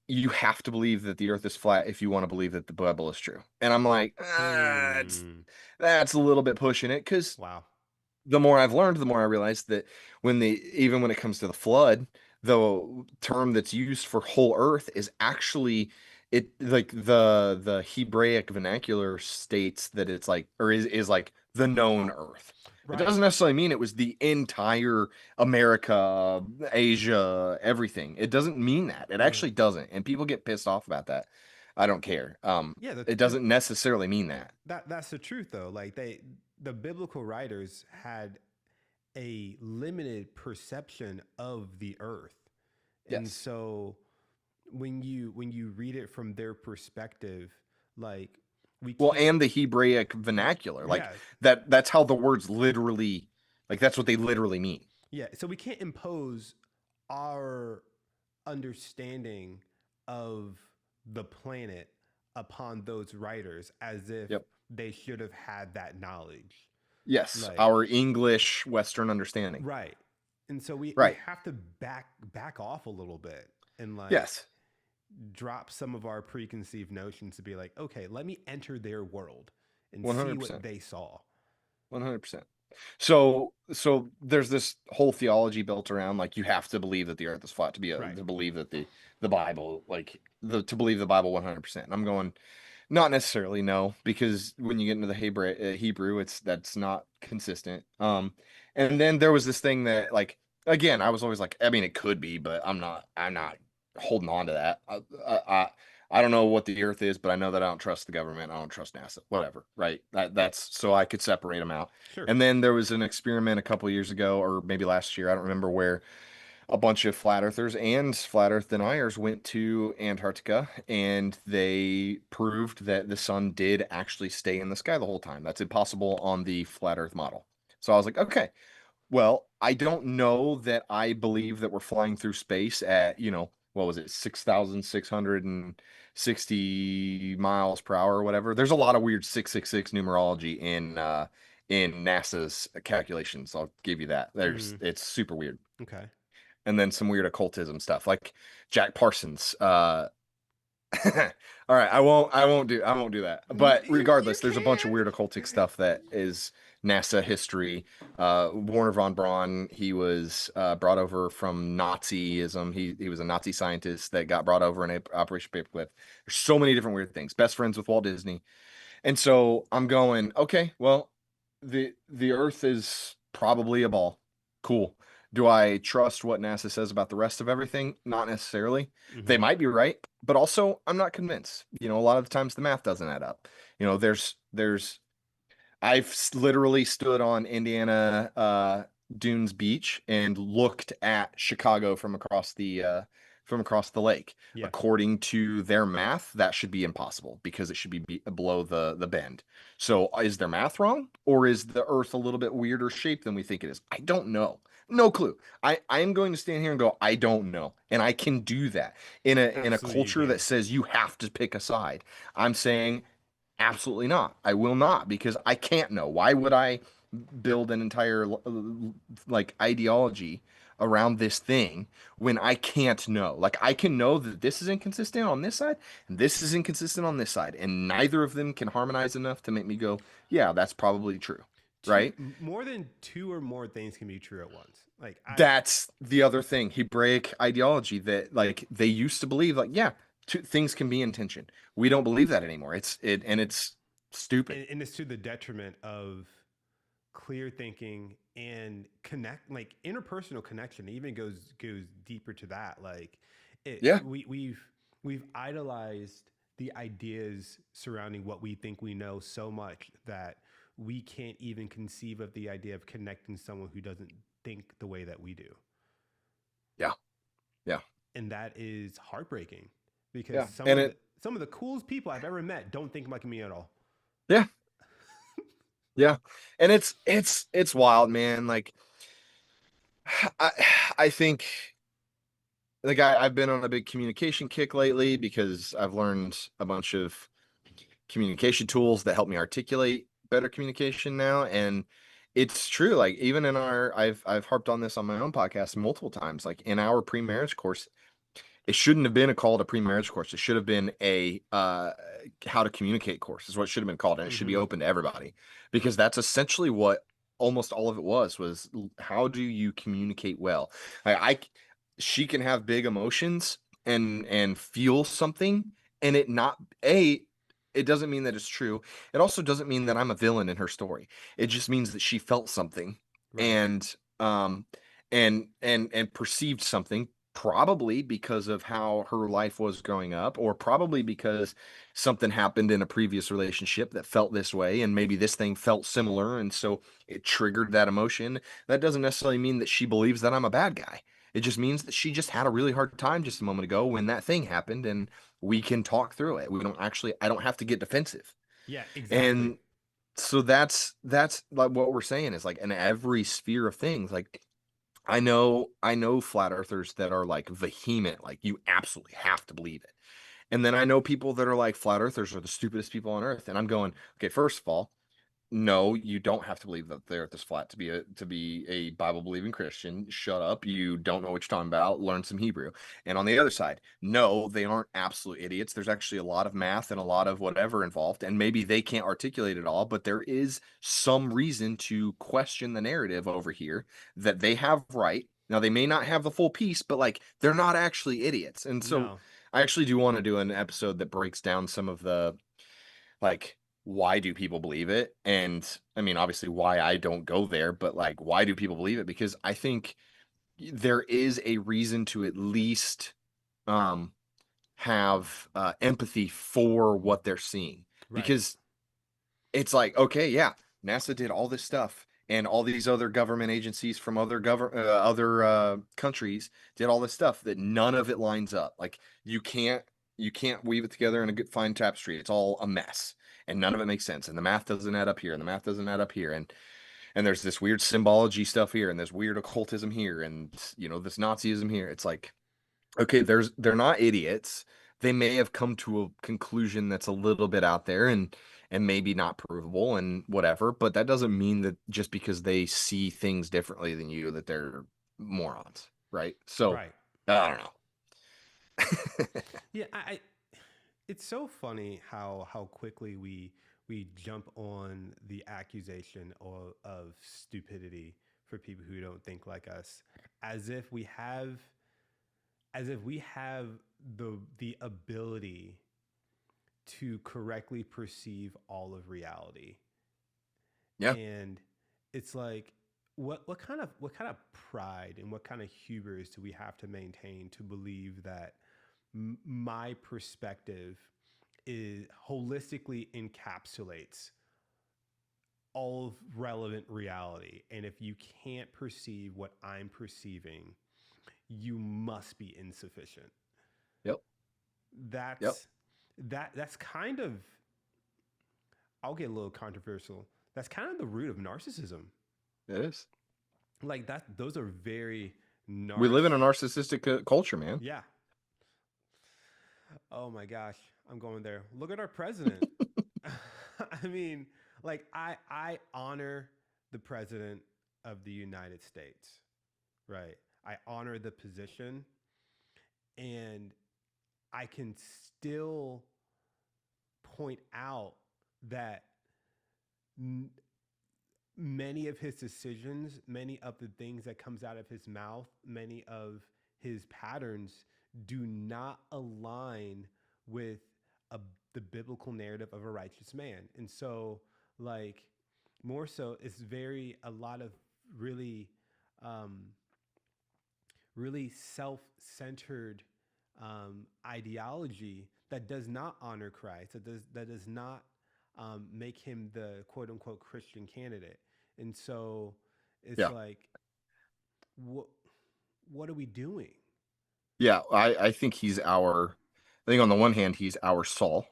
you have to believe that the earth is flat if you want to believe that the Bible is true. And I'm like, Hmm. that's a little bit pushing it, because Wow. the more I've learned, the more I realize that even when it comes to the flood, the term that's used for whole earth is actually it like the Hebraic vernacular states that it's like, or is like the known earth. It Right. doesn't necessarily mean it was the entire America, Asia, everything. It doesn't mean that. It Yeah. actually doesn't. And people get pissed off about that. I don't care. Yeah. It doesn't necessarily mean that. That's the truth though. Like the biblical writers had a limited perception of the earth. And Yes. so when you read it from their perspective, like we Well, can't and the Hebraic vernacular, like yeah, that's how the words literally, like that's what they literally mean. yeah. So we can't impose our understanding of the planet upon those writers as if Yep. they should have had that knowledge. Yes, Like our English Western understanding. right. And so we Right. have to back off a little bit and like Yes. drop some of our preconceived notions to be like, okay, let me enter their world and see what 100%. they saw. 100%. So there's this whole theology built around like you have to believe that the earth is flat to Right. to believe that the Bible, like to believe the Bible 100%. And I'm going, not necessarily, no, because when you get into the Hebrew, it's that's not consistent. And then there was this thing that, like, again, I was always like, I mean, it could be, but I'm not holding on to that. I don't know what the Earth is, but I know that I don't trust the government. I don't trust NASA. Whatever, right? That's so I could separate them out. Sure. And then there was an experiment a couple years ago, or maybe last year, I don't remember, where a bunch of flat earthers and flat earth deniers went to Antarctica and they proved that the sun did actually stay in the sky the whole time. That's impossible on the flat earth model. So I was like, okay, well, I don't know that I believe that we're flying through space at, what was it, 6,660 miles per hour or whatever. There's a lot of weird 666 numerology in NASA's calculations. I'll give you that. Mm, It's super weird. okay. And then some weird occultism stuff like Jack Parsons. All right, I won't do that. But You regardless, there's a bunch of can. weird occultic stuff that is NASA history. Warner von Braun, he was brought over from Nazism. He was a Nazi scientist that got brought over in Operation Paperclip. There's so many different weird things. Best friends with Walt Disney. And so I'm going, okay, well, the Earth is probably a ball. Cool. Do I trust what NASA says about the rest of everything? Not necessarily. They Hmm. might be right, but also I'm not convinced. A lot of the times the math doesn't add up. There's literally stood on Indiana Dunes Beach and looked at Chicago from across the lake. Yeah. According to their math, that should be impossible because it should be below the bend. So is their math wrong, or is the Earth a little bit weirder shaped than we think it is? I don't know. No clue. I am going to stand here and go, I don't know, and I can do that in a Absolutely, you culture that can. says you have to pick a side. I'm saying absolutely not. I will not, because I can't know. Why would I build an entire like ideology around this thing when I can't know? Like I can know that this is inconsistent on this side and this is inconsistent on this side, and neither of them can harmonize enough to make me go, yeah, that's probably true. Right? More than two or more things can be true at once. Like I, That's the other thing, Hebraic ideology, that like they used to believe like, yeah, two things can be in tension. We don't believe that anymore. It's stupid. and it's to the detriment of clear thinking and connect, like interpersonal connection. It even goes deeper to that. Like Yeah. we've idolized the ideas surrounding what we think we know so much that we can't even conceive of the idea of connecting someone who doesn't think the way that we do. Yeah. Yeah. And that is heartbreaking because Yeah. And it some of the coolest people I've ever met don't think like me at all. yeah. Yeah. And it's wild, man. Like I I think like I've been on a big communication kick lately because I've learned a bunch of communication tools that help me articulate better communication now. And It's true. Like even in our, I've harped on this on my own podcast multiple times. Like in our pre-marriage course, it shouldn't have been a call to pre-marriage course. It should have been a how to communicate course is what it should have been called, and it should be Mm-hmm. open to everybody because that's essentially what almost all of it was how do you communicate well? I she can have big emotions and feel something and it not a it doesn't mean that it's true. It also doesn't mean that I'm a villain in her story. It just means that she felt something Right. and um and perceived something probably because of how her life was growing up or probably because something happened in a previous relationship that felt this way and maybe this thing felt similar and so it triggered that emotion. That doesn't necessarily mean that she believes that I'm a bad guy. It just means that she just had a really hard time just a moment ago when that thing happened and we can talk through it. We don't actually I don't have to get defensive. Yeah, exactly. And so that's like what we're saying is like in every sphere of things like I know flat earthers that are like vehement, like you absolutely have to believe it. And then I know people that are like flat earthers are the stupidest people on earth. And I'm going, okay, first of all, no, you don't have to believe that the earth is flat to be a Bible believing Christian. Shut up. You don't know what you're talking about. Learn some Hebrew. And on the other side, no, they aren't absolute idiots. There's actually a lot of math and a lot of whatever involved. And maybe they can't articulate it all, but there is some reason to question the narrative over here that they have right. Now they may not have the full piece, but like they're not actually idiots. And so No. I actually do want to do an episode that breaks down some of the like why do people believe it? And I mean, obviously, why I don't go there, but like, why do people believe it? Because I think there is a reason to at least um, have empathy for what they're seeing. Right. Because it's like, okay, yeah, NASA did all this stuff, and all these other government agencies from other countries did all this stuff that none of it lines up. Like you can't weave it together in a good fine tapestry. It's all a mess, and none of it makes sense. And the math doesn't add up here, and the math doesn't add up here, and there's this weird symbology stuff here, and there's weird occultism here, and this Nazism here. It's like okay, they're not idiots. They may have come to a conclusion that's a little bit out there and maybe not provable and whatever, but that doesn't mean that just because they see things differently than you that they're morons, right? So Right. I don't know. Yeah, it's so funny how quickly we jump on the accusation of stupidity for people who don't think like us, as if we have as if we have the ability to correctly perceive all of reality. Yeah, And it's like what kind of pride and what kind of hubris do we have to maintain to believe that my perspective is holistically encapsulates all of relevant reality, and if you can't perceive what I'm perceiving, you must be insufficient. yep, yep, That's kind of, I'll get a little controversial, that's kind of the root of narcissism. it is. Like that, those are very We live in a narciss narcissistic culture, man. yeah. Oh my gosh, I'm going there. Look at our president. I mean, like I honor the president of the United States, right? I honor the position, and I can still point out that m- many of his decisions, many of the things that comes out of his mouth, many of his patterns do not align with a, the biblical narrative of a righteous man. And so, like, more so, it's very a lot of really, um, really self-centered ideology that does not honor Christ, that does not make him the quote unquote Christian candidate. And so it's Yeah, like, what what are we doing? yeah. I think I think on the one hand he's our Saul.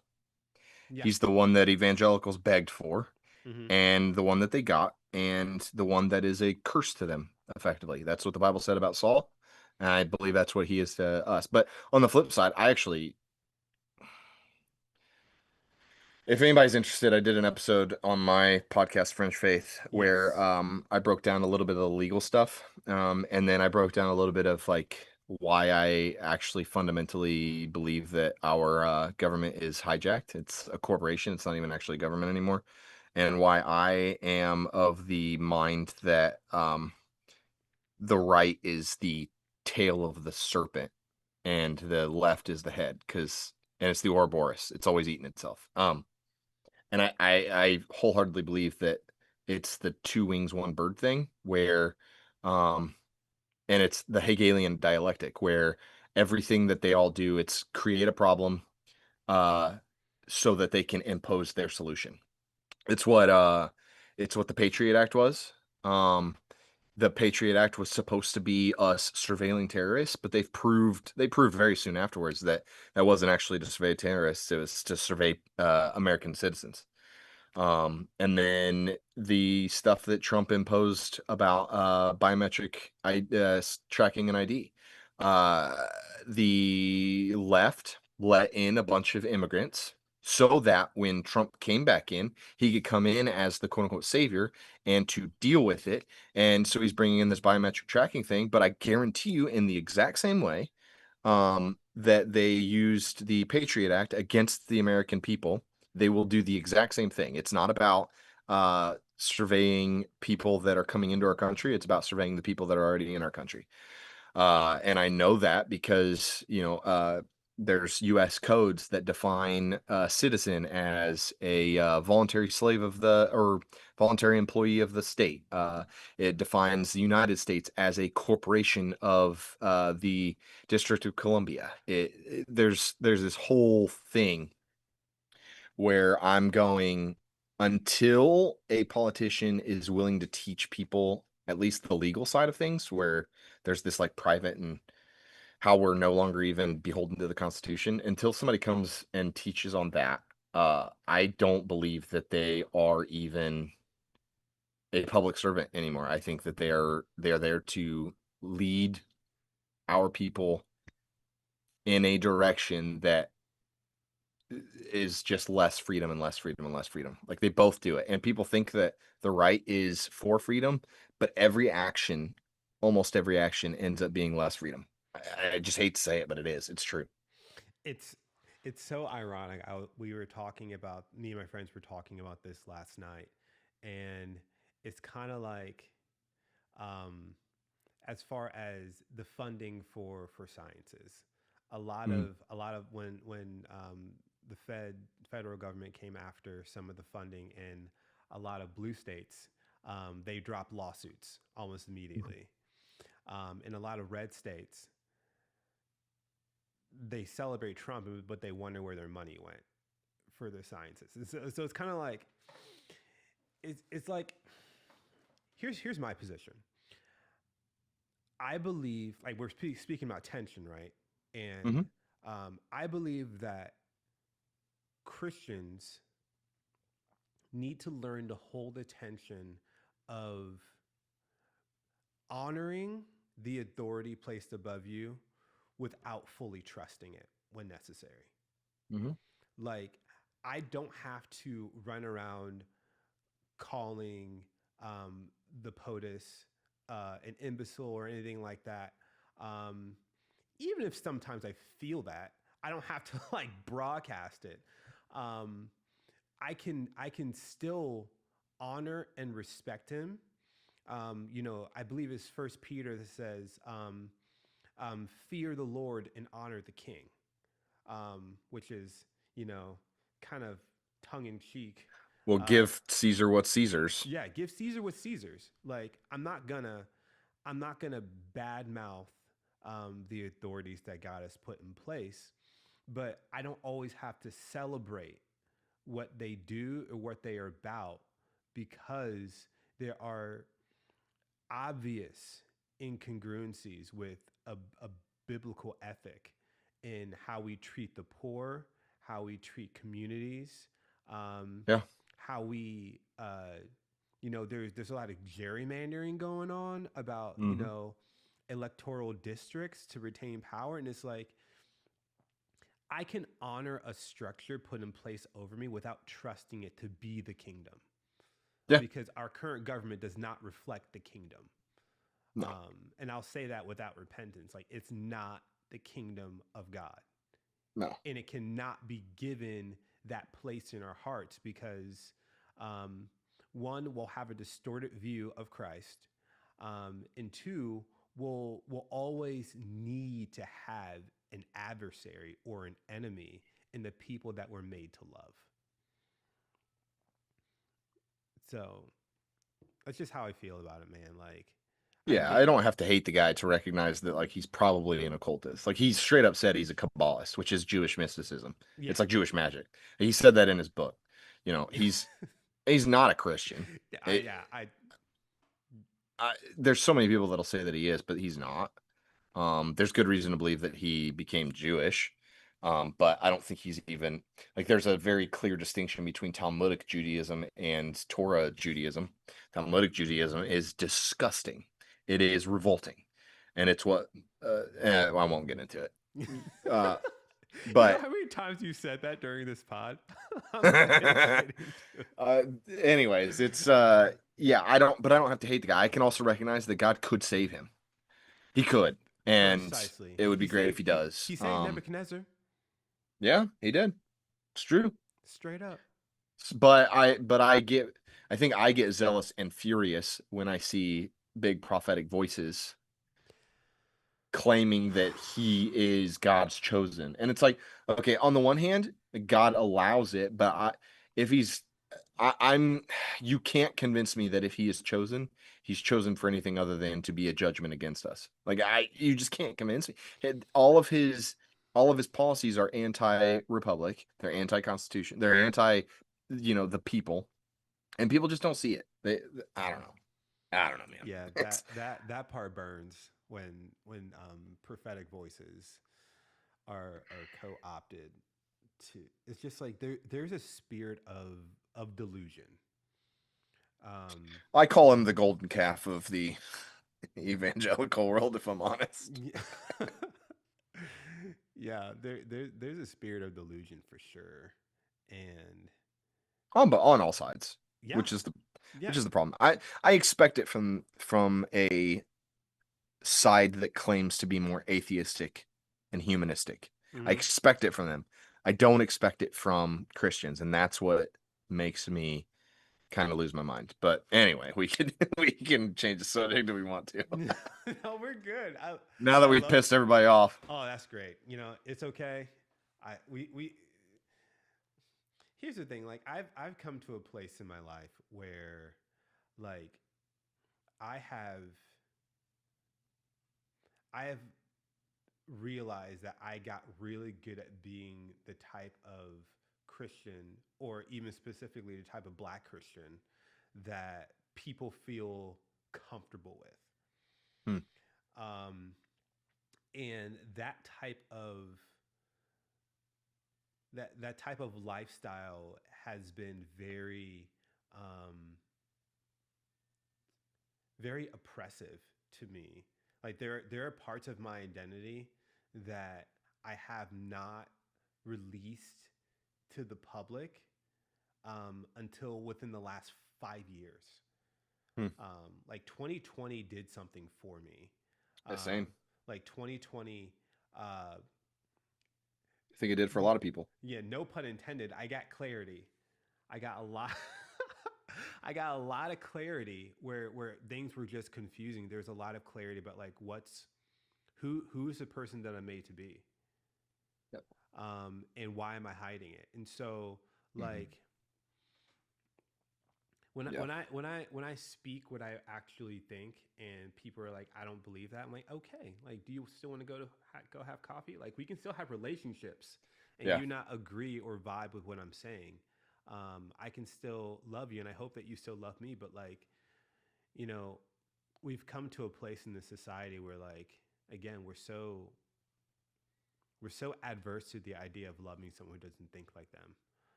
Yeah. He's the one that evangelicals begged for Mm-hmm. and the one that they got, and the one that is a curse to them, effectively. That's what the Bible said about Saul. And I believe that's what he is to us. But on the flip side, If anybody's interested, I did an episode on my podcast, Fringe Faith, where Yes. I broke down a little bit of the legal stuff. And then I broke down a little bit of like why I actually fundamentally believe that our government is hijacked. It's a corporation, it's not even actually government anymore. And why I am of the mind that the right is the tail of the serpent and the left is the head, because and it's the Ouroboros. It's always eating itself. And I wholeheartedly believe that it's the two wings, one bird thing, where, um, and it's the Hegelian dialectic, where everything that they all do, it's create a problem, uh, so that they can impose their solution. It's what, uh, it's what the Patriot Act was. Um, the Patriot Act was supposed to be us surveilling terrorists, but they proved very soon afterwards that that wasn't actually to survey terrorists; it was to survey American citizens. And then the stuff that Trump imposed about tracking and ID. Uh, the left let in a bunch of immigrants so that when Trump came back in, he could come in as the quote unquote savior and to deal with it. And so he's bringing in this biometric tracking thing. But I guarantee you, in the exact same way, that they used the Patriot Act against the American people, they will do the exact same thing. It's not about surveying people that are coming into our country. It's about surveying the people that are already in our country. And I know that because, there's U.S. codes that define a citizen as a voluntary slave of the or voluntary employee of the state. It defines the United States as a corporation of the District of Columbia. There's this whole thing where I'm going, until a politician is willing to teach people at least the legal side of things, where there's this like private and how we're no longer even beholden to the Constitution, until somebody comes and teaches on that, I don't believe that they are even a public servant anymore. I think that they're there to lead our people in a direction that is just less freedom and less freedom and less freedom. Like they both do it. And people think that the right is for freedom, but almost every action ends up being less freedom. I just hate to say it, but it is. It's true. It's it's so ironic. We were talking about me and my friends were talking about this last night, and it's kind of like, um, as far as the funding for sciences, Mhm. a lot of when the federal government came after some of the funding in a lot of blue states, they dropped lawsuits almost immediately. In a lot of red states, they celebrate Trump, but they wonder where their money went for their sciences. So it's kind of like it's like here's my position. I believe like we're speaking about tension, right? And Mhm. I believe that Christians need to learn to hold the tension of honoring the authority placed above you without fully trusting it when necessary. Mhm. Like, I don't have to run around calling the POTUS an imbecile or anything like that. Um, Even if sometimes I feel that, I don't have to like broadcast it. Um, I can still honor and respect him. I believe it's First Peter that says, "Fear the Lord and honor the King," which is kind of tongue in cheek. Well, Uh, give Caesar what's Caesar's. yeah, give Caesar what Caesar's. Like I'm not gonna badmouth the authorities that God has put in place, but I don't always have to celebrate what they do or what they are about, because there are obvious incongruencies with a biblical ethic in how we treat the poor, how we treat communities, um, Yeah. how we, there's a lot of gerrymandering going on about, Mhm. electoral districts to retain power. And it's like, I can honor a structure put in place over me without trusting it to be the kingdom, Yeah. because our current government does not reflect the kingdom. No. And I'll say that without repentance. Like, it's not the kingdom of God. No. And it cannot be given that place in our hearts because, um, one, we'll have a distorted view of Christ. And two, we'll always need to have an adversary or an enemy in the people that we're made to love. So that's just how I feel about it, man. Like, I Yeah, I get, don't have to hate the guy to recognize that like he's probably an occultist. Like he's straight up said he's a Kabbalist, which is Jewish mysticism. yeah, It's like Jewish magic. He said that in his book. You know, he's not a Christian. It, yeah, there's so many people that'll say that he is, but he's not. There's good reason to believe that he became Jewish. But I don't think he's even like there's a very clear distinction between Talmudic Judaism and Torah Judaism. Talmudic Judaism is disgusting. It is revolting. And it's what I won't get into it. Uh, You know but how many times you said that during this pod? I'm not gonna get into it. uh, anyways, it's yeah, I don't have to hate the guy. I can also recognize that God could save him. He could. And Precisely. it would be great if he does. He saved Nebuchadnezzar Yeah, he did. It's true. straight up. But I think I get zealous and furious when I see big prophetic voices claiming that he is God's chosen. And it's like, okay, on the one hand, God allows it, but if he's I'm you can't convince me that if he is chosen, he's chosen for anything other than to be a judgment against us. Like you just can't convince me. All of his policies are anti-republic, they're anti-constitution, they're anti, the people, and people just don't see it. I don't know. I don't know, man. Yeah, that part burns when prophetic voices are co-opted to. It's just like there's a spirit of delusion. Um, I call him the golden calf of the evangelical world, if I'm honest. yeah, yeah, there's a spirit of delusion for sure, and On all sides, yeah, which is the yeah, problem. I expect it from a side that claims to be more atheistic and humanistic. I hmm expect it from them. I don't expect it from Christians, and that's what makes me kind of lose my mind. But anyway, we can we can change the subject if we want to. no, we're good. Now that I we've love. pissed everybody off. Oh, that's great. It's okay. I we Here's the thing. Like, I've come to a place in my life where, like, I have I have realized that I got really good at being the type of Christian, or even specifically the type of Black Christian that people feel comfortable with. Hmm. Um, and that type of lifestyle has been um, very oppressive to me. Like, there are parts of my identity that I have not released to the public until within the last 5 years. Hmm. Like, 2020 did something for me. The Um, same. like 2020, uh, I think it did for a lot of people. yeah, no pun intended. I got clarity. I got a lot. I got a lot of clarity where things were just confusing. There's a lot of clarity about, like, who's the person that I'm made to be, Yep. and why am I hiding it? And so, Mm-hmm. like, when I, Yeah. when I when I when I speak what I actually think, and people are like, I don't believe that. I'm like, okay, like, do you still want to go have coffee? Like, we can still have relationships, and Yeah. you not agree or vibe with what I'm saying. I can still love you, and I hope that you still love me. But, like, you know, we've come to a place in this society where, like, again, we're so adverse to the idea of loving someone who doesn't think like them,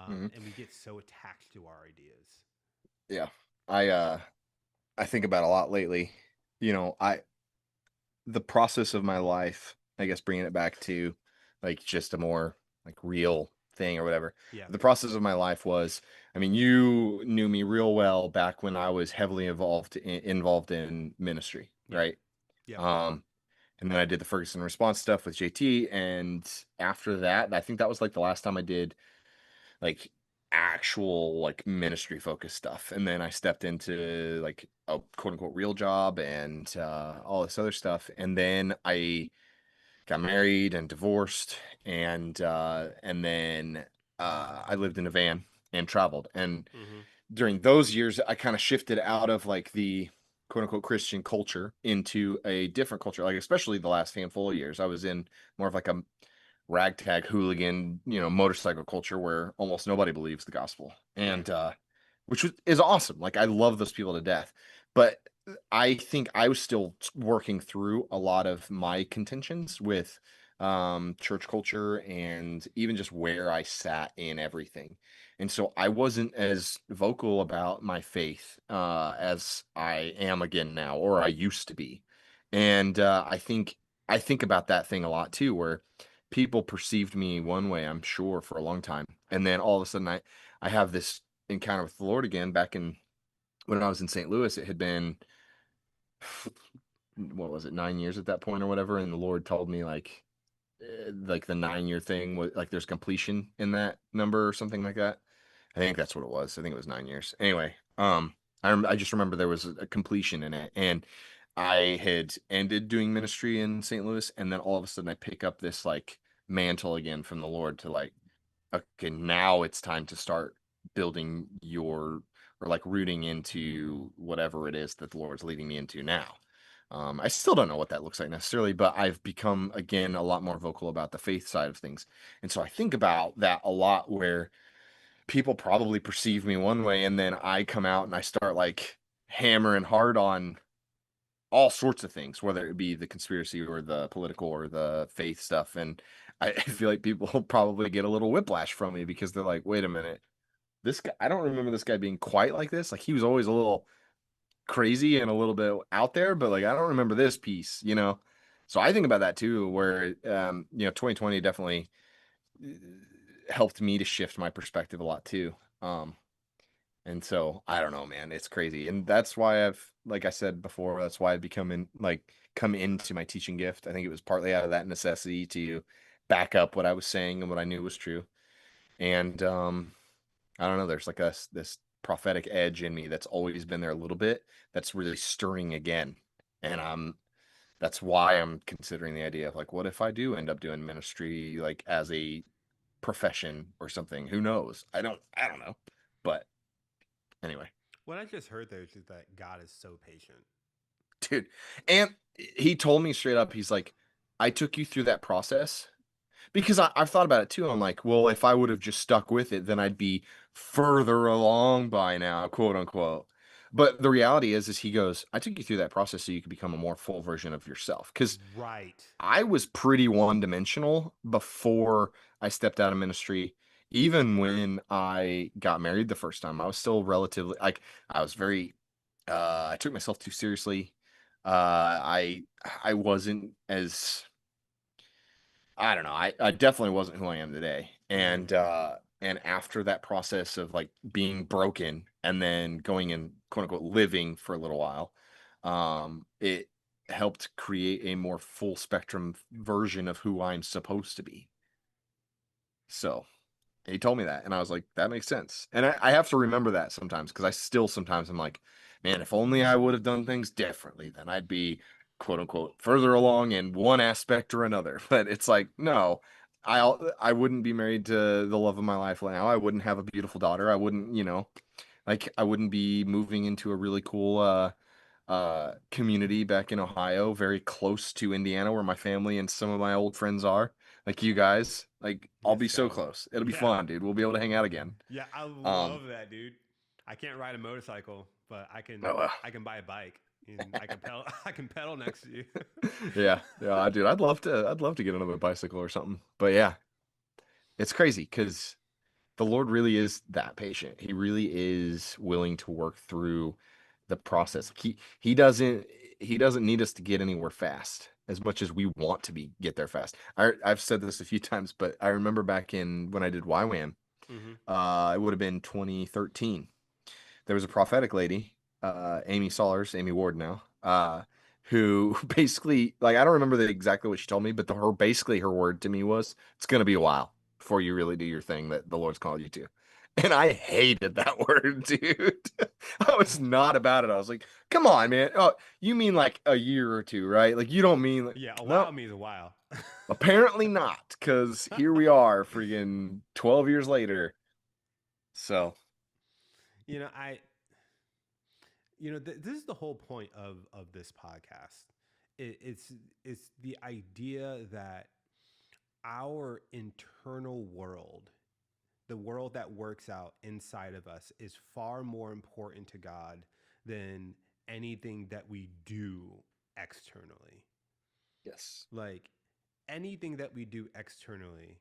Hmm. and we get so attached to our ideas. Yeah. I I think about a lot lately. I the process of my life, I guess bringing it back to like just a more like real thing or whatever. Yeah. The process of my life was, I mean, you knew me real well back when I was heavily involved in ministry, Yep. right? Yep. Um, and then I did the Ferguson response stuff with JT, and after that, I think that was like the last time I did like actual like ministry focused stuff. And then I stepped into like a quote unquote real job and all this other stuff. And then I got married and divorced, and then I lived in a van and traveled. And Mm-hmm. during those years, I kind of shifted out of like the quote unquote Christian culture into a different culture. Like especially the last handful of years, I was in more of like a ragtag hooligan, motorcycle culture where almost nobody believes the gospel. Right. And is awesome. Like I love those people to death. But I think I was still working through a lot of my contentions with church culture and even just where I sat in everything. And so I wasn't as vocal about my faith as I am again now, or I used to be. And I think about that thing a lot too, where people perceived me one way, I'm sure, for a long time. And then all of a sudden I have this encounter with the Lord again back in when I was in St. Louis. It had been what was it, 9 years at that point or whatever, and the Lord told me like the 9 year thing was like there's completion in that number or something like that. I think that's what it was. I think it was 9 years. Anyway, I just remember there was a completion in it, and I had ended doing ministry in St. Louis, and then all of a sudden I pick up this like mantle again from the Lord to like, okay, now it's time to start building your or like rooting into whatever it is that the Lord's leading me into now. I still don't know what that looks like necessarily, but I've become again a lot more vocal about the faith side of things. And so I think about that a lot where people probably perceive me one way and then I come out and I start like hammering hard on all sorts of things, whether it be the conspiracy or the political or the faith stuff. And I feel like people will probably get a little whiplash from me because they're like, wait a minute, this guy, I don't remember this guy being quite like this. Like he was always a little crazy and a little bit out there, but like I don't remember this piece. So I think about that too, where 2020 definitely helped me to shift my perspective a lot too. And so I don't know, man, it's crazy. And that's why like I said before, that's why I've come into my teaching gift. I think it was partly out of that necessity to back up what I was saying and what I knew was true. And I don't know, there's like this prophetic edge in me that's always been there a little bit that's really stirring again. And that's why I'm considering the idea of like, what if I do end up doing ministry like as a profession or something? Who knows? I don't know. But anyway, What I just heard there is just that God is so patient. dude. And he told me straight up, he's like, I took you through that process because I've thought about it too. I'm like, well, if I would have just stuck with it, then I'd be further along by now, quote unquote. But the reality is he goes, I took you through that process so you could become a more full version of yourself. Because Right. I was pretty one dimensional before I stepped out of ministry. Even when I got married the first time, I was still relatively like I was very I took myself too seriously. I wasn't as I don't know. I definitely wasn't who I am today. Mm-hmm. And after that process of like being broken and then going and quote unquote living for a little while, it helped create a more full spectrum version of who I'm supposed to be. So he told me that, and I was like, that makes sense. And I have to remember that sometimes because I still sometimes I'm like, man, if only I would have done things differently, then I'd be quote unquote further along in one aspect or another. But it's like, no, I wouldn't be married to the love of my life now. I wouldn't have a beautiful daughter. I wouldn't, like I wouldn't be moving into a really cool community back in Ohio, very close to Indiana, where my family and some of my old friends are. Like you guys, like I'll Let's be so go. close. It'll be Yeah. fun, dude. We'll be able to hang out again. Yeah, I Um, love that, dude. I can't ride a motorcycle, but I can oh, I can buy a bike and I can pedal I can pedal next to you. yeah, yeah, dude. I'd love to get another bicycle or something. But yeah, it's crazy because the Lord really is that patient. He really is willing to work through the process. He doesn't need us to get anywhere fast. as much as we want to be get there fast. I've said this a few times, but I remember back in when I did YWAM, Mm-hmm. it would have been 2013. There was a prophetic lady, Amy Sollers, Amy Ward now, who basically, like, I don't remember exactly what she told me, but basically her word to me was, "It's going to be a while before you really do your thing that the Lord's called you to." And I hated that word, dude. I was not about it. I was like, "Come on, man. Oh, you mean like a year or two, right? Like you don't mean like Yeah, a no." while means a while. Apparently not, because here we are, freaking 12 years later. So, you know, I this is the whole point of this podcast. It's the idea that our internal world, the world that works out inside of us, is far more important to God than anything that we do externally. yes. Like anything that we do externally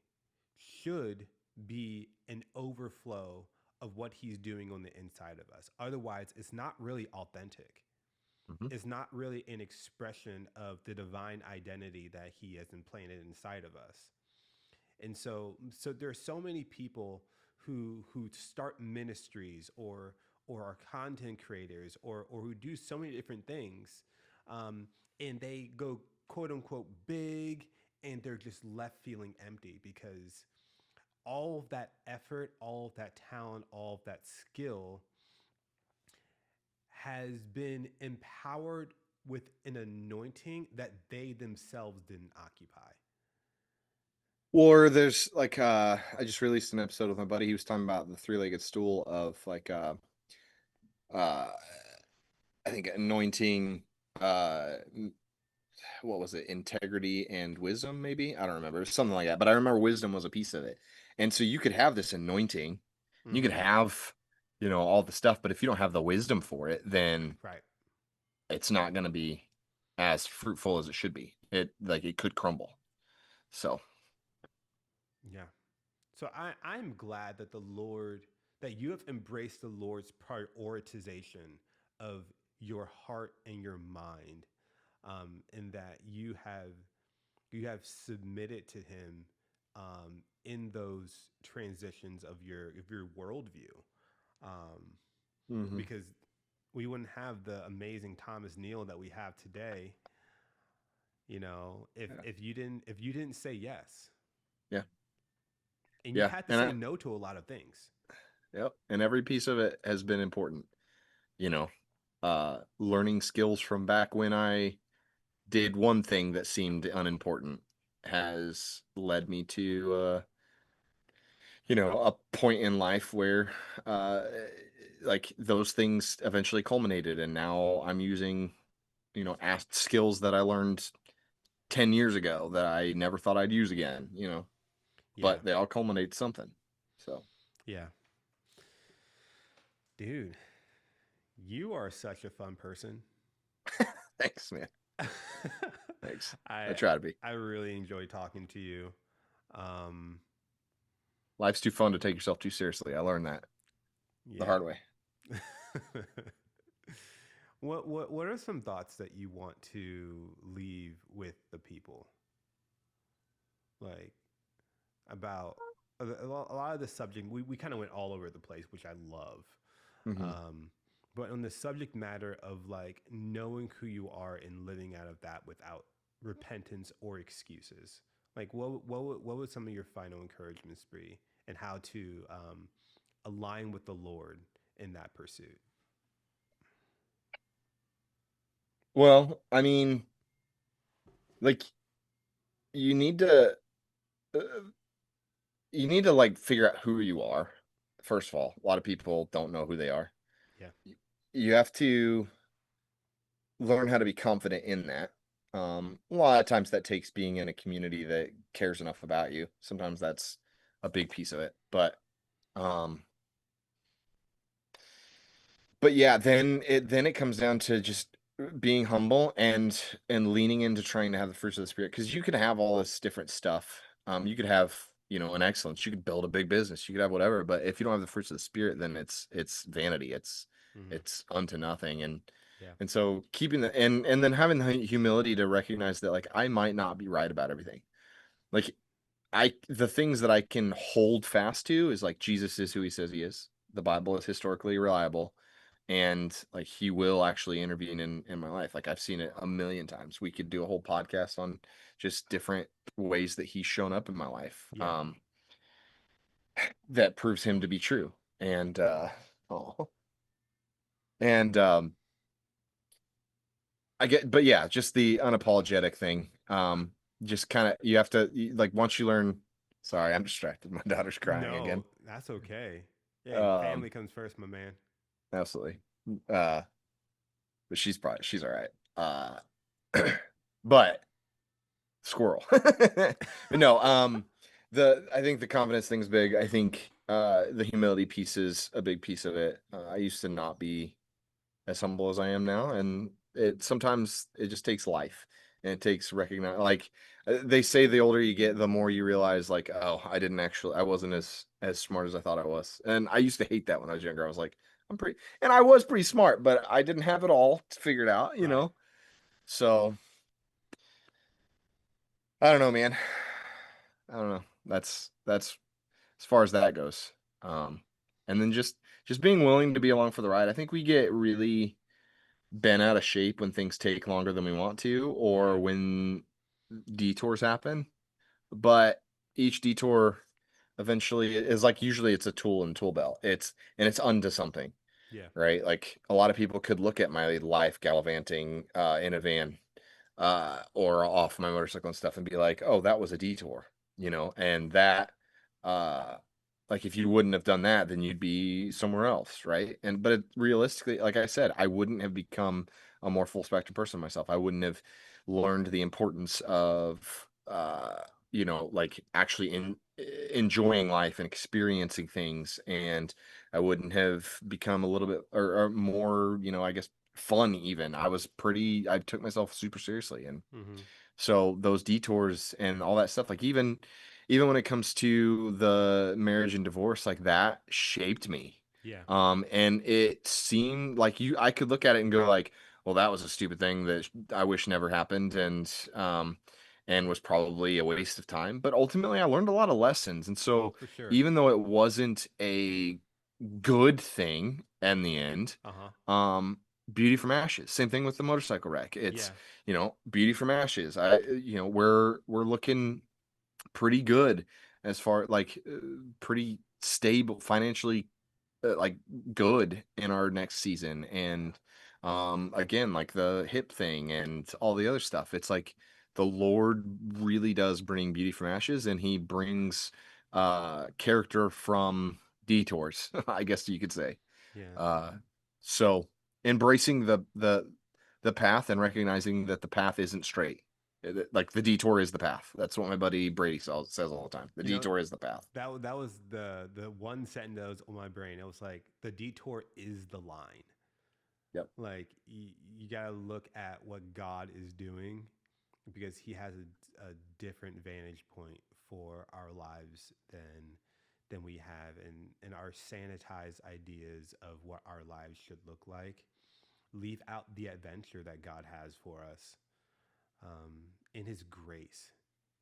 should be an overflow of what he's doing on the inside of us. Otherwise, it's not really authentic. Hmm. It's not really an expression of the divine identity that he has implanted inside of us. And so there's so many people who start ministries or are content creators or who do so many different things, and they go quote unquote big, and they're just left feeling empty because all of that effort, all of that talent, all of that skill has been empowered with an anointing that they themselves didn't occupy. Or there's like I just released an episode with my buddy. He was talking about the three-legged stool of like uh I think anointing, what was it, integrity and wisdom, maybe? I don't remember. It was something like that. But I remember wisdom was a piece of it. And so you could have this anointing, you could Mm-hmm. have, all the stuff, but if you don't have the wisdom for it, then Right. it's not gonna be as fruitful as it should be. It could crumble. So Yeah. So I'm glad that that you have embraced the Lord's prioritization of your heart and your mind, and that you have submitted to Him, in those transitions of your worldview, um, mhm. because we wouldn't have the amazing Thomas Neal that we have today, Yeah. if you didn't say yes, Yeah. and you Yeah. had to And say no to a lot of things. yep. And every piece of it has been important. You know, learning skills from back when I did one thing that seemed unimportant has led me to, a point in life where, uh, like those things eventually culminated. And now I'm using, skills that I learned 10 years ago that I never thought I'd use again, Yeah, but they all culminate something. So yeah, dude, you are such a fun person. thanks, man. Thanks. I I try to be. I really enjoy talking to you. Um, Life's too fun to take yourself too seriously. I learned that the yeah. hard way. What are some thoughts that you want to leave with the people? Like about a lot of the subject, we kind of went all over the place, which I love. Hmm. Um, but on the subject matter of like knowing who you are and living out of that without repentance or excuses, like what would some of your final encouragements be, and how to align with the Lord in that pursuit? Well, I mean, like you need to uh, you need to like figure out who you are. First of all, a lot of people don't know who they are. Yeah, You have to learn how to be confident in that. A lot of times that takes being in a community that cares enough about you. Sometimes that's a big piece of it. Um, but yeah, then it comes down to just being humble and leaning into trying to have the fruits of the spirit, because you can have all this different stuff. You could have, an excellence. You could build a big business. You could have whatever, but if you don't have the fruits of the spirit, then it's vanity. It's hmm it's unto nothing. And Yeah. And so keeping the and then having the humility to recognize that like I might not be right about everything. Like the things that I can hold fast to is like Jesus is who he says he is. The Bible is historically reliable, and like he will actually intervene in my life. Like I've seen it a million times. We could do a whole podcast on just different ways that he's shown up in my life. Yeah. That proves him to be true. And oh, and I get, but yeah, just the unapologetic thing. Just kind of you have to like once you learn. Sorry, I'm distracted. My daughter's crying again. No, that's okay. Hey, Um, family comes first, my man. absolutely. Uh, but she's all right. But squirrel. No, the I think the confidence thing's big. I think the humility piece is a big piece of it. I used to not be as humble as I am now, and it sometimes it just takes life and it takes recognize like they say the older you get, the more you realize like, oh, I wasn't as smart as I thought I was. And I used to hate that when I was younger. I was like, and I was pretty smart, but I didn't have it all figured out, you Right. know. So I don't know, man. I don't know. That's as far as that goes. Um, and then just being willing to be along for the ride. I think we get really bent out of shape when things take longer than we want to, or Yeah. when detours happen. But each detour eventually is like usually it's a tool in tool belt. It's unto something, Yeah. right? Like a lot of people could look at my life gallivanting in a van or off my motorcycle and stuff and be like, oh, that was a detour, you know, and that, uh, like if you wouldn't have done that, then you'd be somewhere else, right? And but realistically, like I said, I wouldn't have become a more full spectrum person myself. I wouldn't have learned the importance of, like actually enjoying life and experiencing things, and I wouldn't have become a little bit or more, I guess fun even. I took myself super seriously. And Mm-hmm. so those detours and all that stuff, like even when it comes to the marriage and divorce, like that shaped me. Yeah. And it seemed like I could look at it and go like, well, that was a stupid thing that I wish never happened. And was probably a waste of time. But ultimately I learned a lot of lessons. And Oh, so for sure. even though it wasn't a good thing in the end. Uh huh. Um, Beauty from ashes. Same thing with the motorcycle wreck. It's, Yeah. beauty from ashes. We're looking pretty good as far like pretty stable financially, like good in our next season. And again, like the hip thing and all the other stuff. It's like the Lord really does bring beauty from ashes, and he brings character from detours, I guess you could say. Yeah. Uh, so embracing the path and recognizing that the path isn't straight. Like the detour is the path. That's what my buddy Brady says all the time. The You know, detour is the path. that was the one sentence that was on my brain. It was like the detour is the line. Yep. Like you got to look at what God is doing because he has a different vantage point for our lives than we have, and our sanitized ideas of what our lives should look like leave out the adventure that God has for us, in his grace.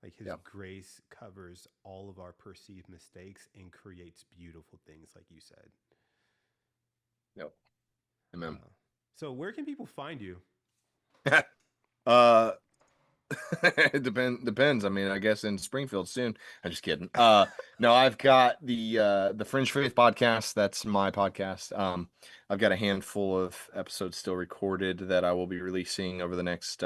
Like his Yep. grace covers all of our perceived mistakes and creates beautiful things, like you said. Yep. Amen. uh, so where can people find you? uh it depends. I mean, I guess in Springfield soon. I'm just kidding. No, I've got the Fringe Faith podcast. That's my podcast. I've got a handful of episodes still recorded that I will be releasing over the next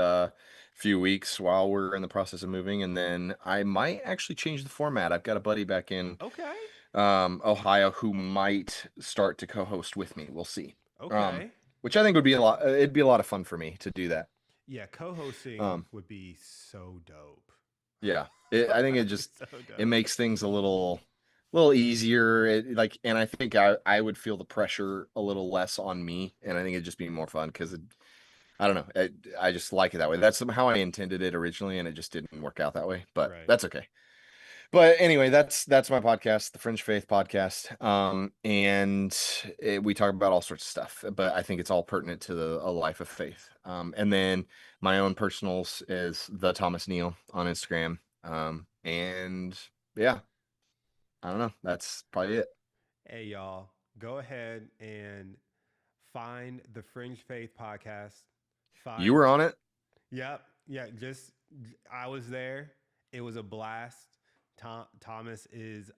few weeks while we're in the process of moving, and then I might actually change the format. I've got a buddy back in Okay. Ohio who might start to co-host with me. We'll see. Um, Okay. which I think would be a lot. It'd be a lot of fun for me to do that. Yeah, co-hosting Um, would be so dope. Yeah, I think it That'd be just so it dope. makes things a little easier. And I think I would feel the pressure a little less on me, and I think it'd just be more fun because I don't know. I just like it that way. That's how I intended it originally, and it just didn't work out that way. But Right. that's okay. But anyway, that's my podcast, the Fringe Faith podcast. We talk about all sorts of stuff, but I think it's all pertinent to a life of faith. And then my own personals is the Thomas Neal on Instagram. And yeah, I don't know. That's probably it. Hey, y'all, go ahead and find the Fringe Faith podcast. You Find, were on it. yep, yeah, just I was there. It was a blast. Thomas is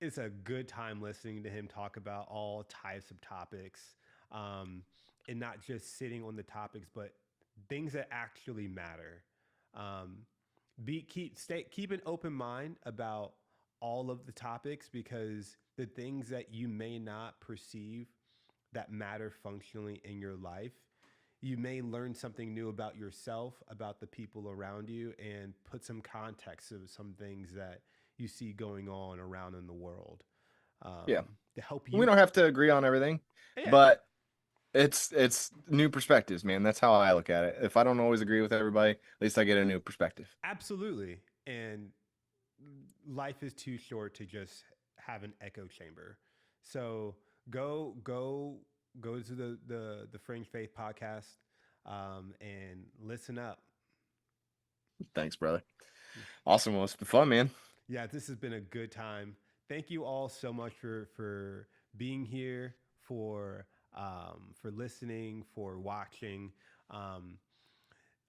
it's a good time listening to him talk about all types of topics, um, and not just sitting on the topics, but things that actually matter. Um, keep an open mind about all of the topics, because the things that you may not perceive that matter functionally in your life, you may learn something new about yourself, about the people around you, and put some context to some things that you see going on around in the world, Yeah. to help We you. don't have to agree on everything, Yeah, but it's new perspectives, man. That's how I look at it. If I don't always agree with everybody, at least I get a new perspective. absolutely. And life is too short to just have an echo chamber. So go go go to the Fringe Faith podcast, and listen up. Thanks, brother. Awesome. Well, it's been fun, man. Yeah, this has been a good time. Thank you all so much for being here, for listening, for watching. Um,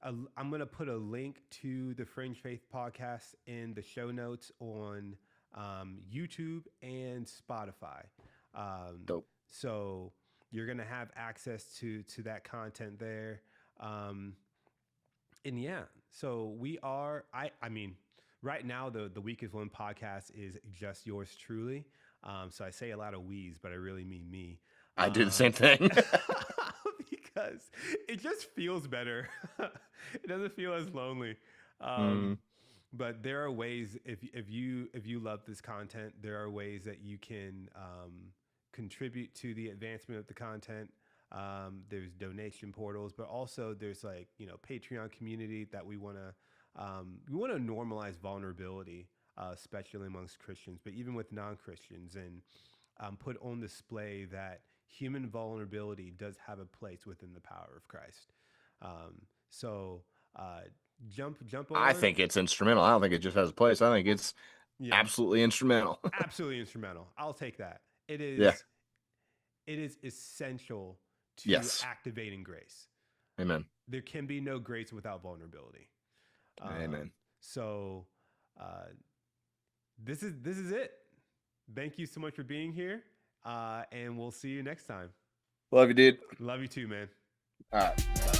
I'm going to put a link to the Fringe Faith podcast in the show notes on YouTube and Spotify. Um, Dope. so you're going to have access to that content there. Um, and yeah, so we are. I mean, right now the Week is One podcast is just yours truly. So I say a lot of we's, but I really mean me. I do the same thing. Because it just feels better. It doesn't feel as lonely. Mm, But there are ways, if you love this content, there are ways that you can contribute to the advancement of the content. There's donation portals, but also there's, like, Patreon community that we want to normalize vulnerability, especially amongst Christians, but even with non-Christians, and put on display that human vulnerability does have a place within the power of Christ. So jump I on. think it's instrumental. I don't think it just has a place. I think it's Yeah, absolutely instrumental. absolutely instrumental. I'll take that. It Yeah. is it is essential to Yes. activating grace. Amen. There can be no grace without vulnerability. Amen. So uh, this is it. Thank you so much for being here, and we'll see you next time. Love you, dude. Love you too, man. All right. Bye.